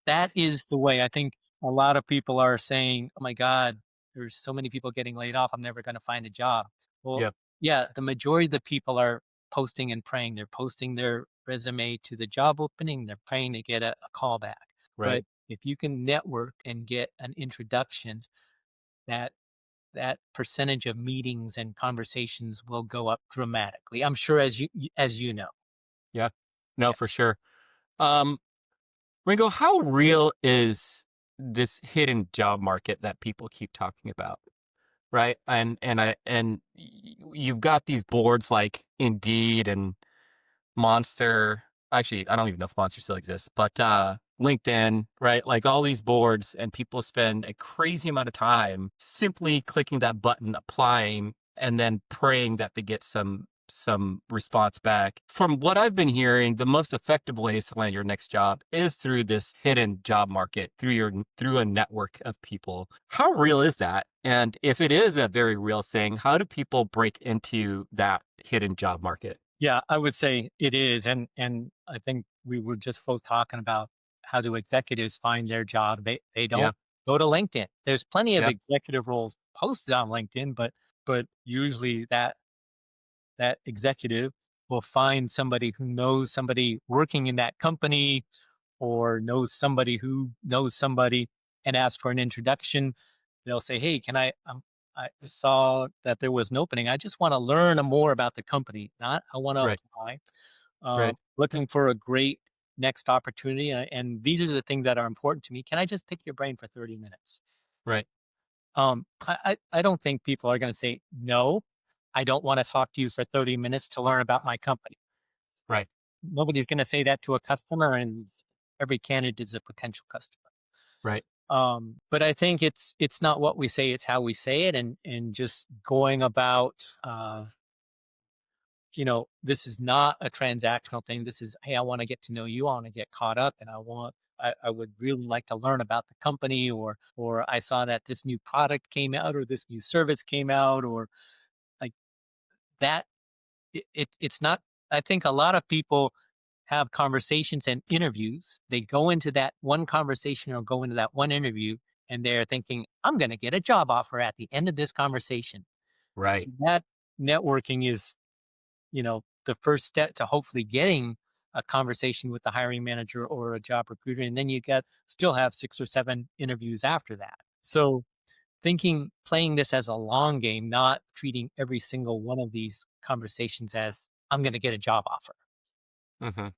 that is the way I think a lot of people are saying, "Oh my god, there's so many people getting laid off. I'm never gonna find a job." Well, Yep. yeah, the majority of the people are posting and praying. They're posting their resume to the job opening. They're praying to get a call back. But Right. if you can network and get an introduction, that that percentage of meetings and conversations will go up dramatically. I'm sure as you know. Yeah. No, for sure. Um, Ringo, how real is this hidden job market that people keep talking about? Right. You've got these boards like Indeed and Monster. Actually, I don't even know if Monster still exists, but LinkedIn, right? Like all these boards, and people spend a crazy amount of time simply clicking that button, applying, and then praying that they get some response back. From what I've been hearing, the most effective ways to land your next job is through this hidden job market, through a network of people. How real is that? And if it is a very real thing, how do people break into that hidden job market? Yeah, I would say it is, and I think we were just both talking about how do executives find their job. They Yeah. don't go to LinkedIn. There's plenty of Yeah. executive roles posted on LinkedIn, but usually that executive will find somebody who knows somebody working in that company or knows somebody who knows somebody and ask for an introduction. They'll say, "Hey, I saw that there was an opening. I just want to learn more about the company. Not I want to Right. apply. Right. Looking for a great next opportunity, and these are the things that are important to me. Can I just pick your brain for 30 minutes?" Right. I don't think people are going to say no. I don't want to talk to you for 30 minutes to learn about my company. Right. Nobody's going to say that to a customer, and every candidate is a potential customer. Right. But I think it's not what we say, it's how we say it, and just going about, this is not a transactional thing. This is, hey, I want to get to know you. I want to get caught up, and I would really like to learn about the company, or I saw that this new product came out, or this new service came out, or like that. It's not. I think a lot of people have conversations and interviews. They go into that one conversation or go into that one interview, and they're thinking, I'm going to get a job offer at the end of this conversation. Right. That networking is, the first step to hopefully getting a conversation with the hiring manager or a job recruiter. And then still have 6 or 7 interviews after that. So playing this as a long game, not treating every single one of these conversations as I'm going to get a job offer. Hmm.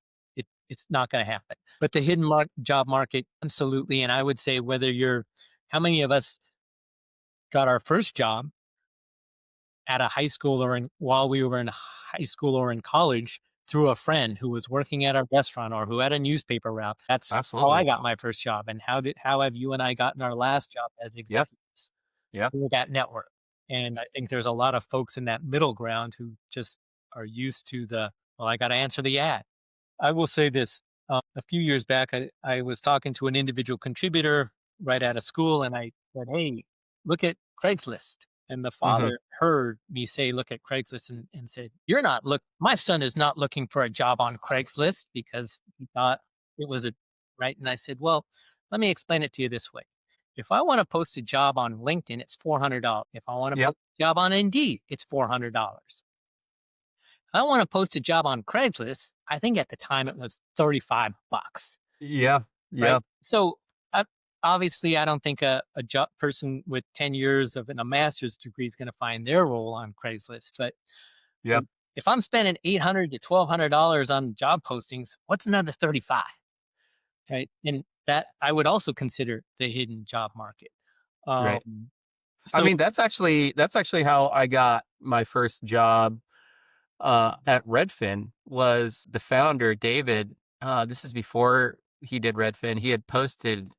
It's not going to happen. But the hidden job market, absolutely. And I would say how many of us got our first job at a high school while we were in high school or in college through a friend who was working at a restaurant or who had a newspaper route. That's how I Absolutely. got my first job. And how have you and I gotten our last job as Yeah. executives Yeah. through that network? And I think there's a lot of folks in that middle ground who just are used to well, I got to answer the ad. I will say this. A few years back, I was talking to an individual contributor right out of school, and I said, "Hey, look at Craigslist." And the Hmm. father heard me say, "Look at Craigslist," and said, "You're not my son is not looking for a job on Craigslist," because he thought it was right. And I said, "Well, let me explain it to you this way. If I want to post a job on LinkedIn, it's $400. If I want to Yep. post a job on Indeed, it's $400. I want to post a job on Craigslist. I think at the time it was 35 bucks, Yeah. right? Yeah. So uh, obviously, I don't think a job person with 10 years of a master's degree is going to find their role on Craigslist. But Yeah. like, if I'm spending $800 to $1,200 on job postings, what's another 35, right? And that I would also consider the hidden job market. Right. Um, I so mean, that's actually how I got my first job at Redfin. Was the founder David? This is before he did Redfin. He had posted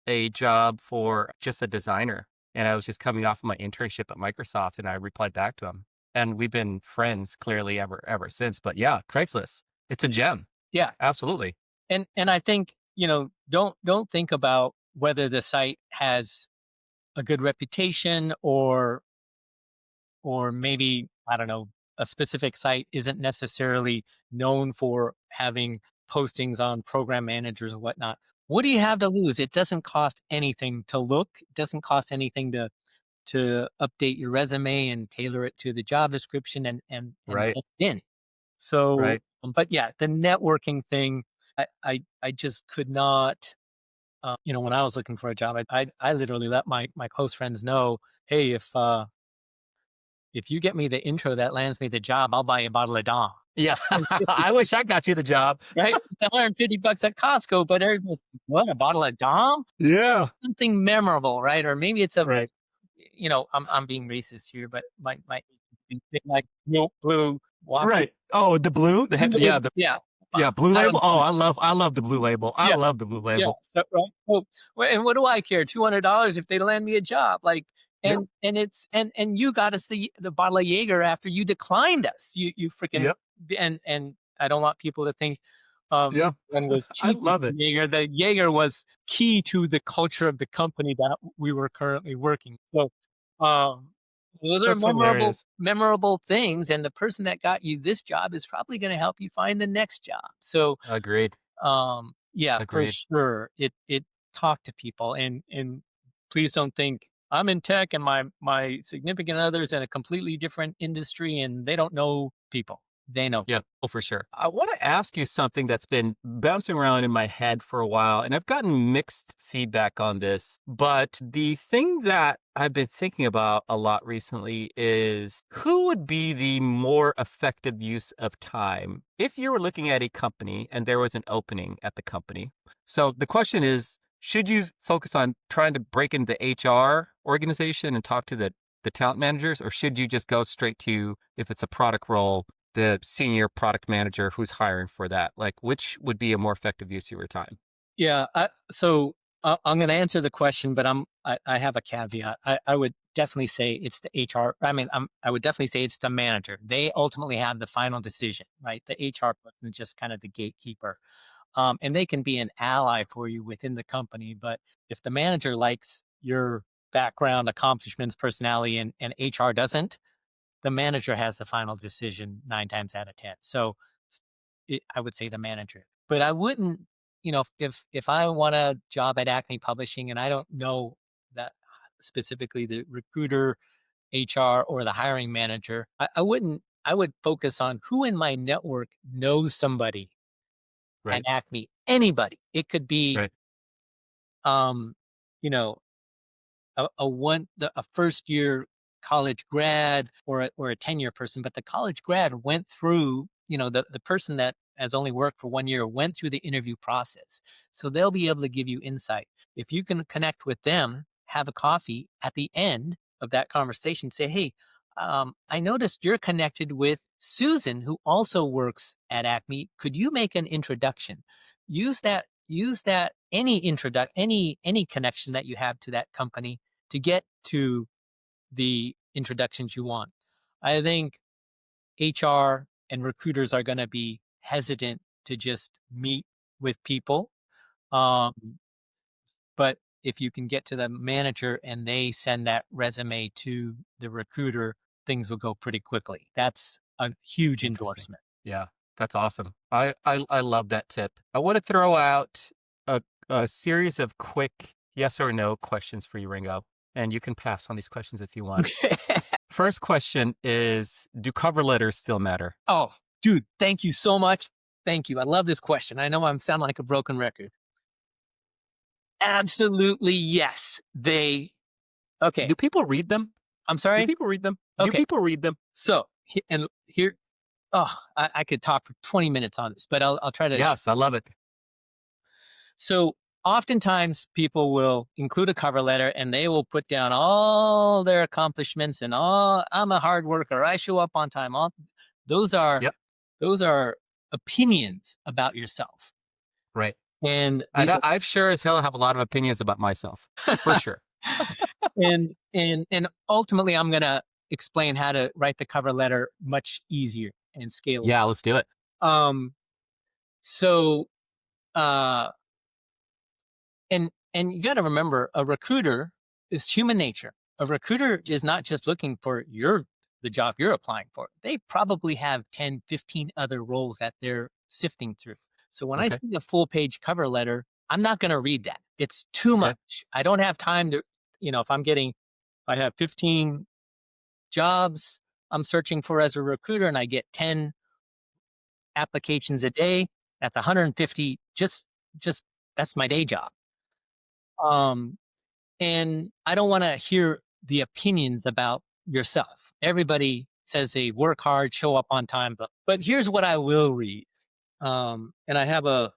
a job for just a designer, and I was just coming off of my internship at Microsoft, and I replied back to him, and we've been friends clearly ever since. But yeah, Craigslist, it's a gem. yeah, Absolutely. and I think don't think about whether the site has a good reputation or maybe I don't know, a specific site isn't necessarily known for having postings on program managers or whatnot. What do you have to lose? It doesn't cost anything to look. It doesn't cost anything to update your resume and tailor it to the job description and Right. send it in. So, Right. but yeah, the networking thing, I just could not. When I was looking for a job, I literally let my close friends know, hey, if you get me the intro that lands me the job, I'll buy you a bottle of Dom. Yeah. I wish I got you the job. Right? It's $150 at Costco, but everyone's what, a bottle of Dom? Yeah. Something memorable, right? Or maybe it's Right. I'm being racist here, but my like blue walkie. Right. Oh, the blue? Blue Yeah, label, yeah. yeah, blue I label. don't Oh, know. I love the blue label. I Yeah. love the blue Yeah, label. so right, and what do I care? $200 if they land me a job, like, Yep. and you got us the bottle of Jaeger after you declined us. You freaking Yep. and I don't want people to think, Yeah. one was I cheap with love it. Jaeger. The Jaeger was key to the culture of the company that we were currently working. So, um, those are That's hilarious. memorable things, and the person that got you this job is probably gonna help you find the next job. So, Agreed. yeah, for Agreed. sure. It talk to people and please don't think I'm in tech and my significant other's in a completely different industry and they don't know people. They know Yeah. people. Oh, for sure. I want to ask you something that's been bouncing around in my head for a while, and I've gotten mixed feedback on this. But the thing that I've been thinking about a lot recently is who would be the more effective use of time if you were looking at a company and there was an opening at the company. So the question is, should you focus on trying to break into the HR organization and talk to the talent managers, or should you just go straight to, if it's a product role, the senior product manager who's hiring for that? Like, which would be a more effective use of your time? Yeah, I'm going to answer the question, but I have a caveat. I would definitely say it's the HR. I mean, I would definitely say it's the manager. They ultimately have the final decision, right? The HR person is just kind of the gatekeeper. And they can be an ally for you within the company. But if the manager likes your background, accomplishments, personality, and HR doesn't, the manager has the final decision 9 times out of 10. So I would say the manager. But I wouldn't, if I want a job at Acme Publishing and I don't know that specifically the recruiter, HR, or the hiring manager, I wouldn't. I would focus on who in my network knows somebody at Right. Acme. Anybody. It could be, Right. um, you know, a first year college grad or a 10-year person, but the college grad went through, the person that has only worked for 1 year went through the interview process. So they'll be able to give you insight. If you can connect with them, have a coffee at the end of that conversation, say, hey, I noticed you're connected with Susan, who also works at Acme. Could you make an introduction? Use that any connection that you have to that company to get to the introductions you want. I think HR and recruiters are going to be hesitant to just meet with people. Um, but if you can get to the manager and they send that resume to the recruiter, things will go pretty quickly. That's a huge Interesting. endorsement. Yeah, that's awesome. I love that tip. I want to throw out a, a series of quick yes or no questions for you, Ringo, and you can pass on these questions if you want. First question is, do cover letters still matter? Oh, dude, thank you so much. Thank you. I love this question. I know I'm sound like a broken record. Absolutely, yes. Okay. Do people read them? I'm Do sorry? people read them? Do Okay. people read them? So, and here, oh, I could talk for 20 minutes on this, but I'll try to. Yes, I love it. So, oftentimes people will include a cover letter and they will put down all their accomplishments and all, I'm a hard worker, I show up on time. All those are, Yep. those are opinions about yourself. Right. And And these are I've sure as hell have a lot of opinions about myself, for sure. and ultimately I'm going to explain how to write the cover letter much easier and scalable. Yeah, let's do it. Um, so, uh, and you got to remember, a recruiter is human nature. A recruiter is not just looking for the job you're applying for. They probably have 10, 15 other roles that they're sifting through. So when I Okay. see a full page cover letter, I'm not going to read that. It's too Okay. much. I don't have time to, if I have 15 jobs I'm searching for as a recruiter and I get 10 applications a day, that's 150 just that's my day job. Um, and I don't want to hear the opinions about yourself. Everybody says they work hard, show up on time, but here's what I will read. And I have a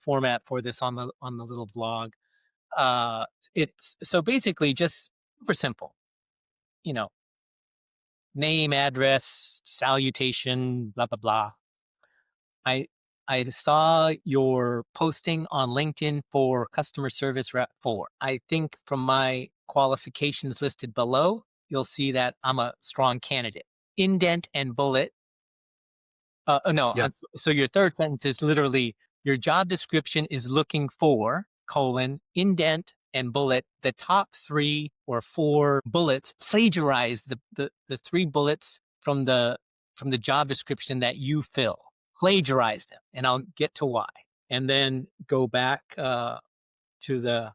format for this on the little blog. Uh, it's so basically just super simple. You know, name, address, salutation, blah blah blah. I I saw your posting on LinkedIn for customer service rep 4. I think from my qualifications listed below, you'll see that I'm a strong candidate. Indent and bullet. No, Yeah. so your third sentence is literally your job description is looking for colon indent and bullet the top 3 or 4 bullets plagiarize the 3 bullets from the job description that you fill, plagiarize them, and I'll get to why, and then go back to the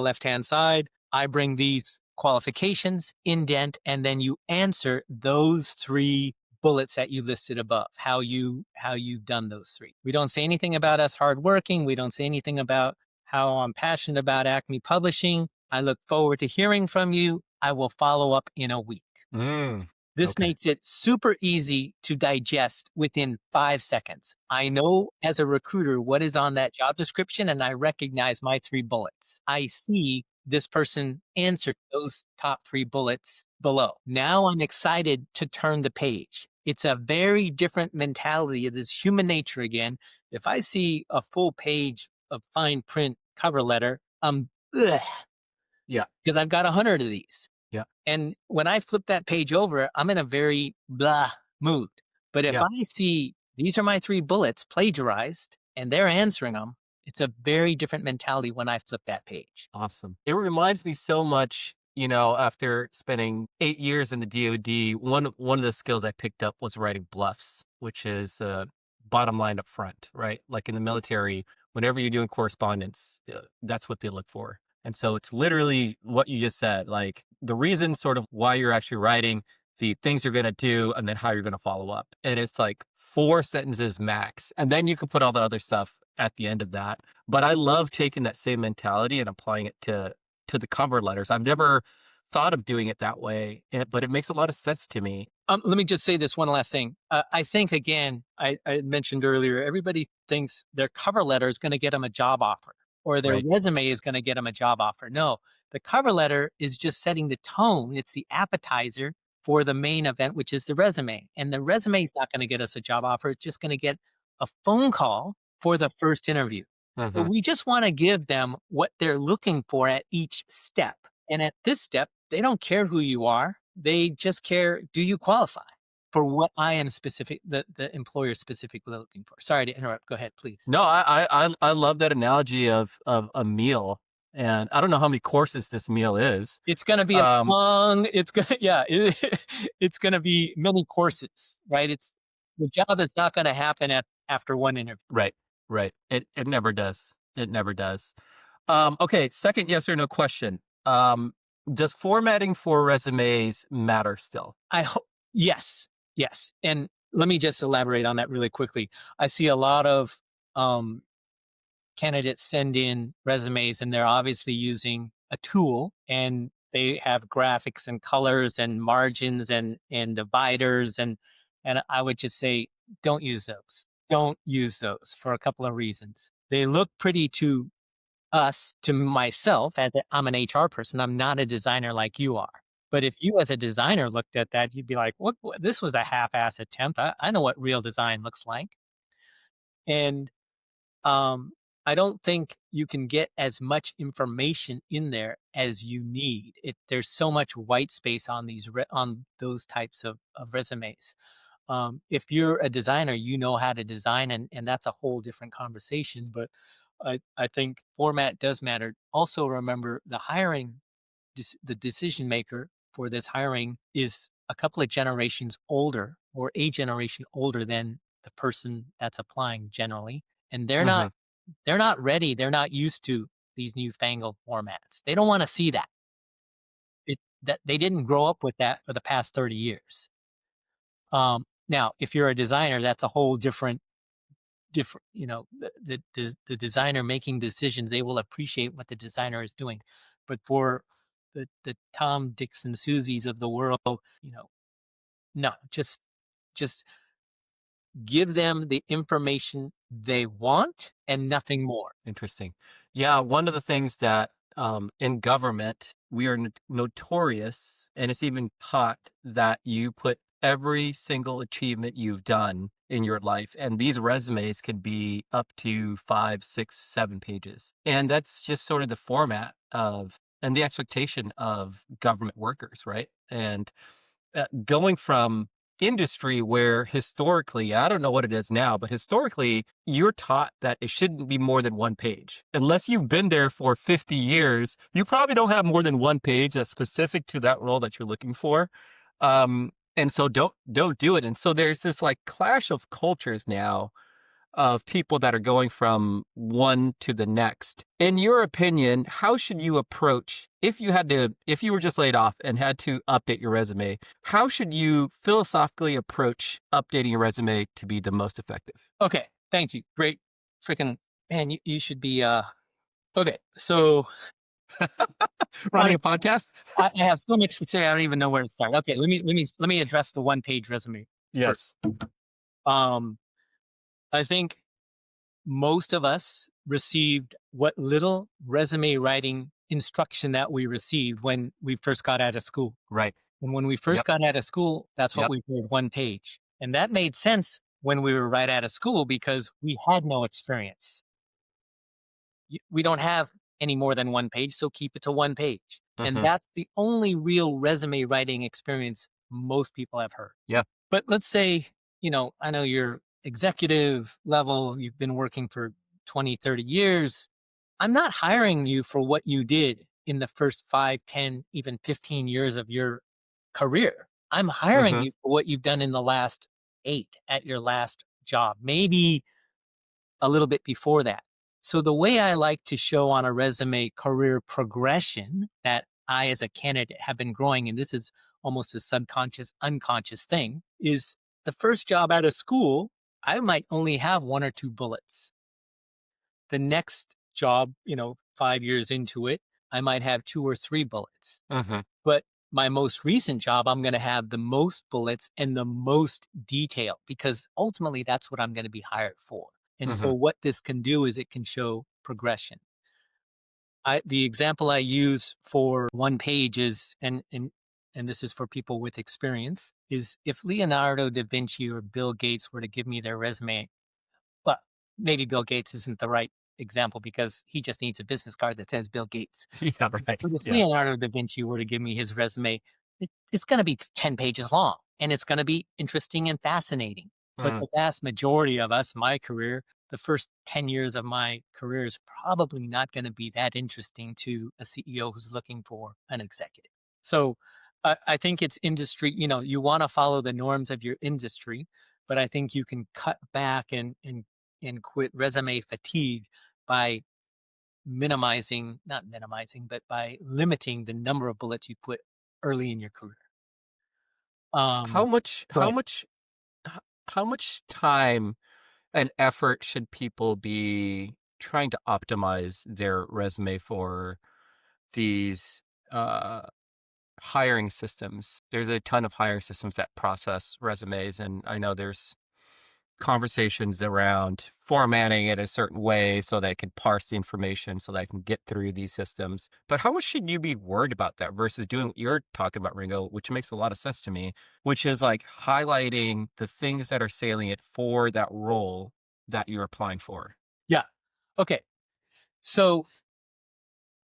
left hand side. I bring these qualifications, indent, and then you answer those 3 bullets that you listed above, how you've done those 3. We don't say anything about us hardworking. We don't say anything about how I'm passionate about Acme Publishing. I look forward to hearing from you. I will follow up in a week. Mm, This okay. makes it super easy to digest within 5 seconds. I know as a recruiter what is on that job description, and I recognize my 3 bullets. I see this person answered those top 3 bullets below. Now I'm excited to turn the page. It's a very different mentality. It is human nature again. If I see a full page of fine print cover letter, Yeah. because I've got 100 of these. Yeah. And when I flip that page over, I'm in a very blah mood. But if Yeah. I see these are my 3 bullets plagiarized and they're answering them, it's a very different mentality when I flip that page. Awesome. It reminds me so much, after spending 8 years in the DoD, one of the skills I picked up was writing bluffs, which is bottom line up front, right? Like in the military, whenever you're doing correspondence, that's what they look for. And so it's literally what you just said, like the reason sort of why you're actually writing, the things you're going to do, and then how you're going to follow up. And it's like 4 sentences max. And then you can put all the other stuff at the end of that. But I love taking that same mentality and applying it to the cover letters. I've never thought of doing it that way, but it makes a lot of sense to me. Let me just say this one last thing. I think, again, I mentioned earlier, everybody thinks their cover letter is going to get them a job offer or their Right. resume is going to get them a job offer. No, the cover letter is just setting the tone. It's the appetizer for the main event, which is the resume. And the resume is not going to get us a job offer. It's just going to get a phone call for the first interview. So Hmm. we just want to give them what they're looking for at each step. And at this step, they don't care who you are. They just care, do you qualify for what I am the employer specifically looking for? Sorry to interrupt. Go ahead, please. No, I love that analogy of a meal, and I don't know how many courses this meal is. It's going to be a Um, long, it's going to, yeah, it's going to be many courses, right? The job is not going to happen after one interview. right, right. It never does. It never does. Okay, second yes or no question. Does formatting for resumes matter still? I hope, yes, yes. And let me just elaborate on that really quickly. I see a lot of, um, candidates send in resumes and they're obviously using a tool and they have graphics and colors and margins and dividers and I would just say don't use those. Don't use those for a couple of reasons. They look pretty to us, to myself, I'm an HR person. I'm not a designer like you are. But if you as a designer looked at that, you'd be like, what this was a half-ass attempt. I know what real design looks like. And um, I don't think you can get as much information in there as you need. There's so much white space on on those types of resumes. If you're a designer, you know how to design, and that's a whole different conversation. But I think format does matter. Also, remember the decision maker for this hiring is a couple of generations older or a generation older than the person that's applying generally, and Hmm. they're not ready. They're not used to these newfangled formats. They don't want to see that. That they didn't grow up with that for the past 30 years. Now, if you're a designer, that's a whole different different, the designer making decisions, they will appreciate what the designer is doing. But for the Tom, Dicks, and Susies of the world, no, just give them the information they want and nothing more. Interesting. Yeah, one of the things that in government we are notorious, and it's even taught that you put every single achievement you've done in your life, and these resumes could be up to 5, 6, 7 pages, and that's just sort of the format of and the expectation of government workers, right? And going from industry where historically, I don't know what it is now, but historically, you're taught that it shouldn't be more than one page. Unless you've been there for 50 years, you probably don't have more than one page that's specific to that role that you're looking for. And so don't do it. And so there's this like clash of cultures now of people that are going from one to the next. In your opinion, how should you approach if you were just laid off and had to update your resume, how should you philosophically approach updating your resume to be the most effective? Okay, thank you. Great freaking man, you should be okay. So Running a podcast? I have so much to say, I don't even know where to start. Okay, let me address the one-page resume first. Yes. Um, I think most of us received what little resume writing instruction that we received when we first got out of school. Right. And when we first Yep. got out of school, that's what Yep. we heard, one page. And that made sense when we were right out of school because we had no experience. We don't have any more than one page, so keep it to one page. And Mhm. that's the only real resume writing experience most people have heard. Yeah. But let's say, I know you're executive level, you've been working for 20, 30 years. I'm not hiring you for what you did in the first 5, 10, even 15 years of your career. I'm hiring Mhm. you for what you've done in the last 8 at your last job, maybe a little bit before that. So the way I like to show on a resume career progression that I as a candidate have been growing, and this is almost a subconscious, unconscious thing, is the first job out of school, I might only have 1 or 2 bullets. The next job, 5 years into it, I might have 2 or 3 bullets. Mhm. But my most recent job, I'm going to have the most bullets and the most detail because ultimately that's what I'm going to be hired for. And so Mhm. what this can do is it can show progression. The example I use for one page is, and this is for people with experience, is if Leonardo da Vinci or Bill Gates were to give me their resume, well, maybe Bill Gates isn't the right example because he just needs a business card that says Bill Gates. Yeah, right. But if Yeah. Leonardo da Vinci were to give me his resume, it's going to be 10 pages long and it's going to be interesting and fascinating. But Mm. the vast majority of us, my career, the first 10 years of my career is probably not going to be that interesting to a CEO who's looking for an executive. So I think it's industry, you want to follow the norms of your industry, but I think you can cut back and quit resume fatigue by not minimizing, but by limiting the number of bullets you put early in your career. How Um, much go how ahead. much h how much time and effort should people be trying to optimize their resume for these, uh, hiring systems? There's a ton of hiring systems that process resumes, and I know there's conversations around formatting it a certain way so that it can parse the information so that I can get through these systems. But how much should you be worried about that versus doing what you're talking about, Ringo, which makes a lot of sense to me, which is like highlighting the things that are salient for that role that you're applying for? Yeah. Okay. So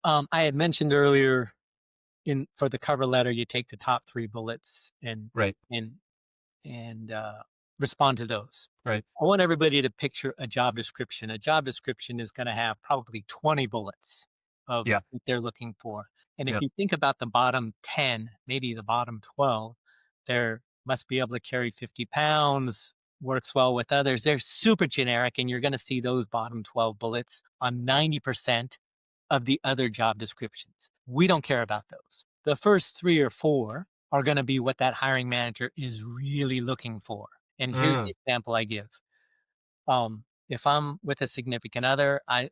I had mentioned earlier in for the cover letter, you take the top 3 bullets Right. and and respond to those. Right. I want everybody to picture a job description. A job description is going to have probably 20 bullets of Yeah. what they're looking for. And if Yeah. you think about the bottom 10, maybe the bottom 12, there must be able to carry 50 pounds, works well with others. They're super generic, and you're going to see those bottom 12 bullets on 90% of the other job descriptions. We don't care about those. The first 3 or 4 are going to be what that hiring manager is really looking for. And here's Mm. the example I give. if I'm with a significant other, I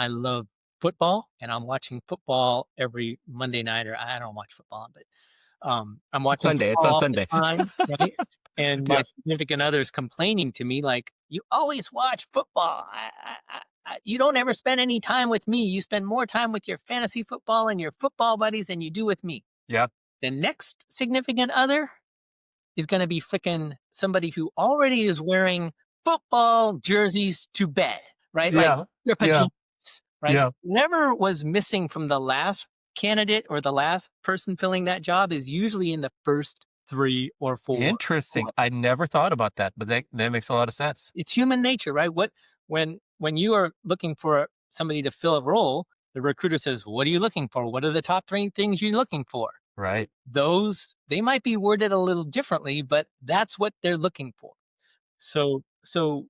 love football, and I'm watching football every Monday night, or I don't watch football, but I'm watching Sunday. It's football on all the Sunday. time, right? And my Yes. significant other's complaining to me like, "You always watch football. You don't ever spend any time with me. You spend more time with your fantasy football and your football buddies than you do with me." Yeah. The next significant other is going to be freaking somebody who already is wearing football jerseys to bed, right? Like Yeah. their Yeah. pajamas, right? Yeah. So never was missing from the last candidate or the last person filling that job is usually in the first 3 or 4. Interesting. I never thought about that, but that makes a lot of sense. It's human nature, right? When you are looking for somebody to fill a role, the recruiter says, "What are you looking for? What are the top 3 things you're looking for?" Right. Those they might be worded a little differently, but that's what they're looking for. So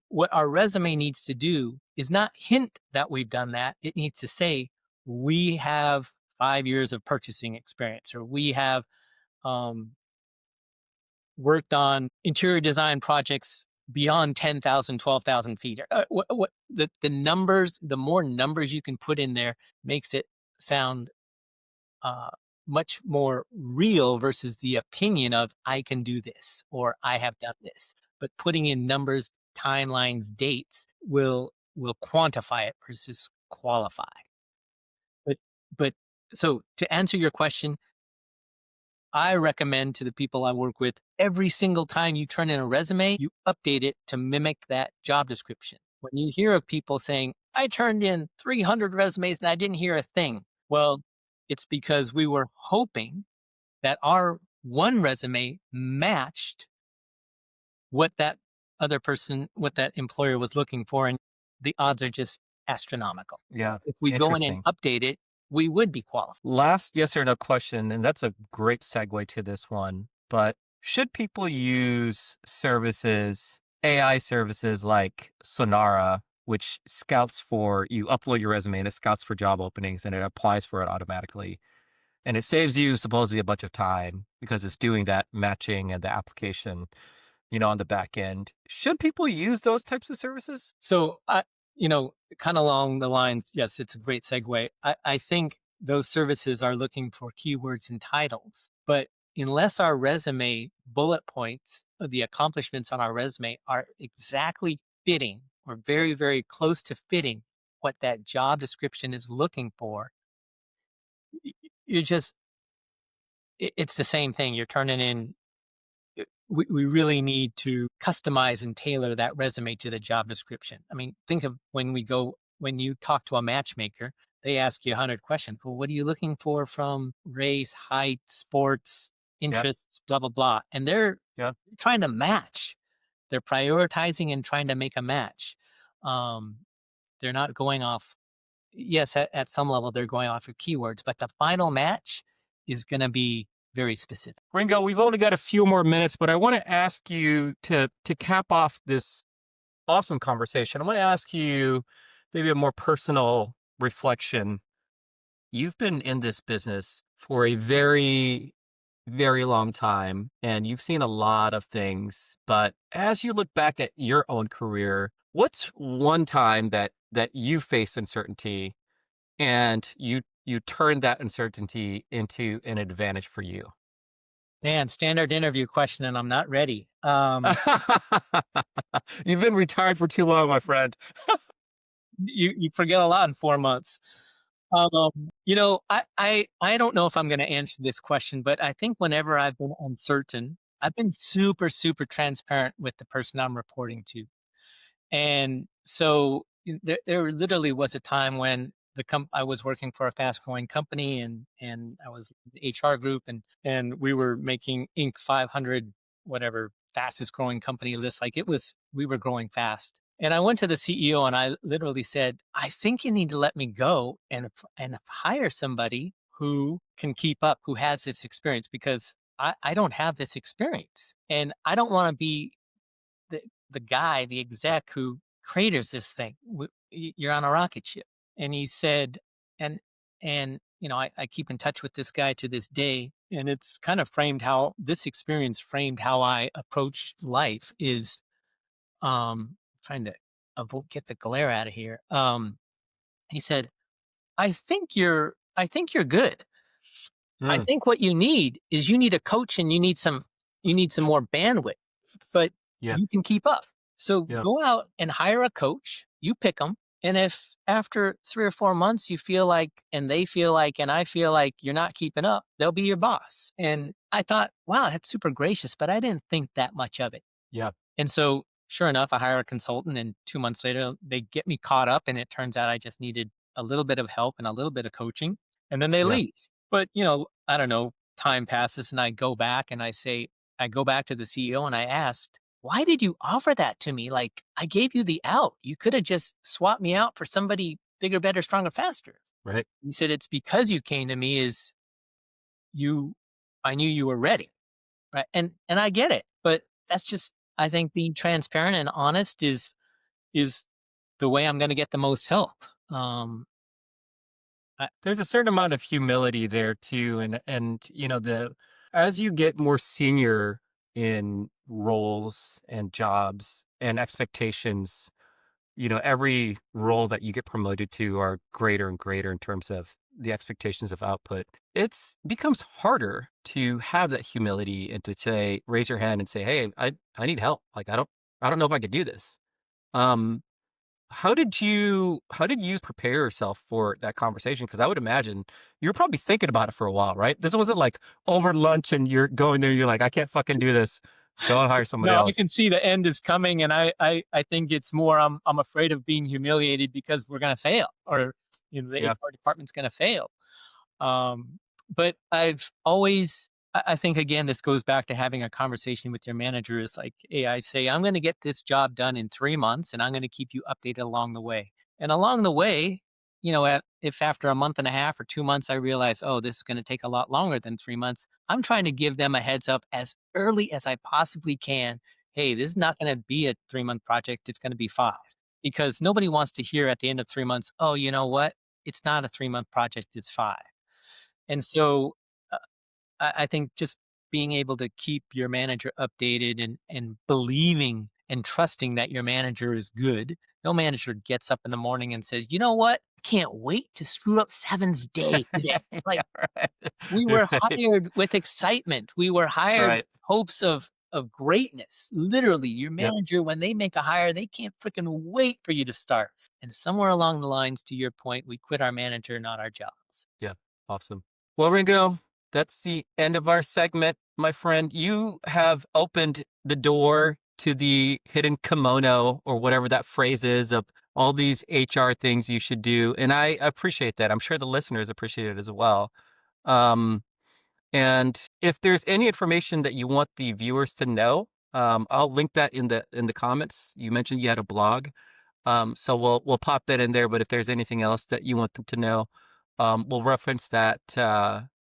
what our resume needs to do is not hint that we've done that. It needs to say we have 5 years of purchasing experience, or we have um, worked on interior design projects beyond 10,000, 12,000 feet. The numbers, the more numbers you can put in there makes it sound uh, much more real versus the opinion of I can do this or I have done this. But putting in numbers, timelines, dates will quantify it versus qualify. But but so to answer your question, I recommend to the people I work with every single time you turn in a resume, you update it to mimic that job description. When you hear of people saying, I turned in 300 resumes and I didn't hear a thing, well, it's because we were hoping that our one resume matched what that what that employer was looking for. And the odds are just astronomical. Yeah. If we go in and Interesting. update it, we would be qualified. Last yes or no question, and that's a great segue to this one. But should people use AI services like Sonara, which scouts for you upload your resume and it scouts for job openings and it applies for it automatically? And it saves you supposedly a bunch of time because it's doing that matching and the application, on the back end. Should people use those types of services? So kind of along the lines, yes, it's a great segue. I think those services are looking for keywords and titles, but unless our resume bullet points, the accomplishments on our resume are exactly fitting or very, very close to fitting what that job description is looking for, you're just, it's the same thing. You're turning in we really need to customize and tailor that resume to the job description. I mean, think of when you talk to a matchmaker, they ask you 100 questions. Well, what are you looking for from race, height, sports, Yep. interests, blah, blah, blah. And they're Yep. trying to match. They're prioritizing and trying to make a match. Um, they're not going off, yes, at some level, they're going off of keywords, but the final match is going to be very specific. Ringo, we've only got a few more minutes, but I want to ask you to cap off this awesome conversation. I want to ask you maybe a more personal reflection. You've been in this business for a very, very long time, and you've seen a lot of things. But as you look back at your own career, what's one time that you faced uncertainty and you turned that uncertainty into an advantage for you? Man, standard interview question, and I'm not ready. You've been retired for too long, my friend. You forget a lot in 4 months. I don't know if I'm going to answer this question, but I think whenever I've been uncertain, I've been super, super transparent with the person I'm reporting to. And so there literally was a time when I was working for a fast growing company and I was in the HR group and we were making Inc. 500, whatever, fastest growing company list. Like we were growing fast. And I went to the CEO and I literally said, I think you need to let me go and hire somebody who can keep up, who has this experience, because I don't have this experience. And I don't want to be the the exec who craters this thing. You're on a rocket ship. And he said, and I keep in touch with this guy to this day, and it's kind of framed how this experience framed how I approach life is trying to get the glare out of here. He said, I think you're good. I Mm, think what you need is you need a coach and you need some more bandwidth, but yeah, you can keep up. So yeah, go out and hire a coach. You pick them. And if after 3 or 4 months you feel like, and they feel like, and I feel like you're not keeping up, they'll be your boss. And I thought, wow, that's super gracious, but I didn't think that much of it. yeah, And so, sure enough, I hire a consultant, and 2 months later, they get me caught up. And it turns out I just needed a little bit of help and a little bit of coaching, and then they yeah. leave. But, I don't know, time passes, and I go back and I go back to the CEO and I asked, why did you offer that to me? Like, I gave you the out. You could have just swapped me out for somebody bigger, better, stronger, faster. Right. He said, it's because you came to me is you, I knew you were ready. Right. And I get it, but that's just, I think being transparent and honest is the way I'm going to get the most help. I, There's a certain amount of humility there too, and the as you get more senior in roles and jobs and expectations, every role that you get promoted to are greater and greater in terms of the expectations of output. It's becomes harder to have that humility and to say, raise your hand and say, hey, I need help. Like I don't know if I could do this. Um, how did you prepare yourself for that conversation? Because I would imagine you're probably thinking about it for a while, right? This wasn't like over lunch and you're going there, you're like, I can't fucking do this. Go and hire somebody no, I else. can see the end is coming, and I think it's more I'm afraid of being humiliated because we're going to fail, or the Yeah. HR department's going to fail. Um, but I've always, I think again, this goes back to having a conversation with your manager. Is like, hey, I say, I'm going to get this job done in 3 months and I'm going to keep you updated along the way. And along the way, if after a month and a half or 2 months, I realize, oh, this is going to take a lot longer than 3 months, I'm trying to give them a heads up as early as I possibly can. Hey, this is not going to be a 3 month project. It's going to be 5. Because nobody wants to hear at the end of 3 months, oh, you know what? It's not a 3 month project, it's 5. And so, uh, I think just being able to keep your manager updated and believing and trusting that your manager is good. No manager gets up in the morning and says, "You know what? I can't wait to screw up Seven's day today." Like, Yeah, right. we were Right. hired with excitement. We were hired Right. with hopes of greatness. Literally, your Yep. manager, when they make a hire, they can't freaking wait for you to start. And somewhere along the lines, to your point, we quit our manager, not our jobs. Yeah. Awesome. Well, Ringo, that's the end of our segment, my friend. You have opened the door to the hidden kimono or whatever that phrase is of all these HR things you should do. And I appreciate that. I'm sure the listeners appreciate it as well. Um, and if there's any information that you want the viewers to know, I'll link that in the comments. You mentioned you had a blog. So we'll pop that in there. But if there's anything else that you want them to know, we'll reference that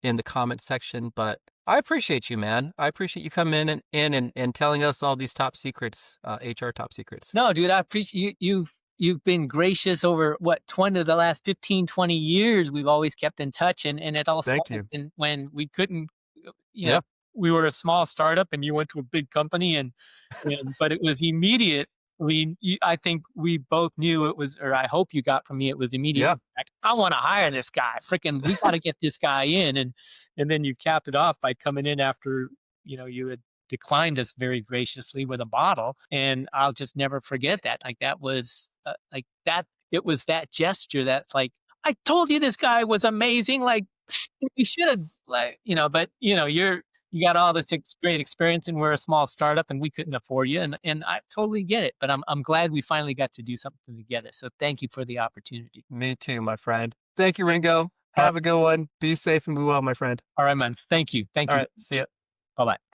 in the comment section. But I appreciate you, man. I appreciate you coming in and telling us all these top secrets, HR top secrets. No, dude, I appreciate you. You've been gracious over what 20 of the last 15, 20 years. We've always kept in touch, and it all Thank started you. when we couldn't, you know, Yeah. we were a small startup and you went to a big company, and but it was immediate. I think we both knew it was, or I hope you got from me, it was immediate. Yeah. Like, I want to hire this guy. Freaking, we got to get this guy in, and then you capped it off by coming in after you had declined us very graciously with a bottle, and I'll just never forget that. Like, that was like that. It was that gesture that's like, I told you this guy was amazing. Like, you should have, like, but you got all this great experience, and we're a small startup and we couldn't afford you, and I totally get it. But I'm glad we finally got to do something together. So thank you for the opportunity. Me too, my friend. Thank you, Ringo. All right, Have a good one. Be safe and be well, my friend. all right, man. Thank you. Thank All you. right. See ya. Bye bye.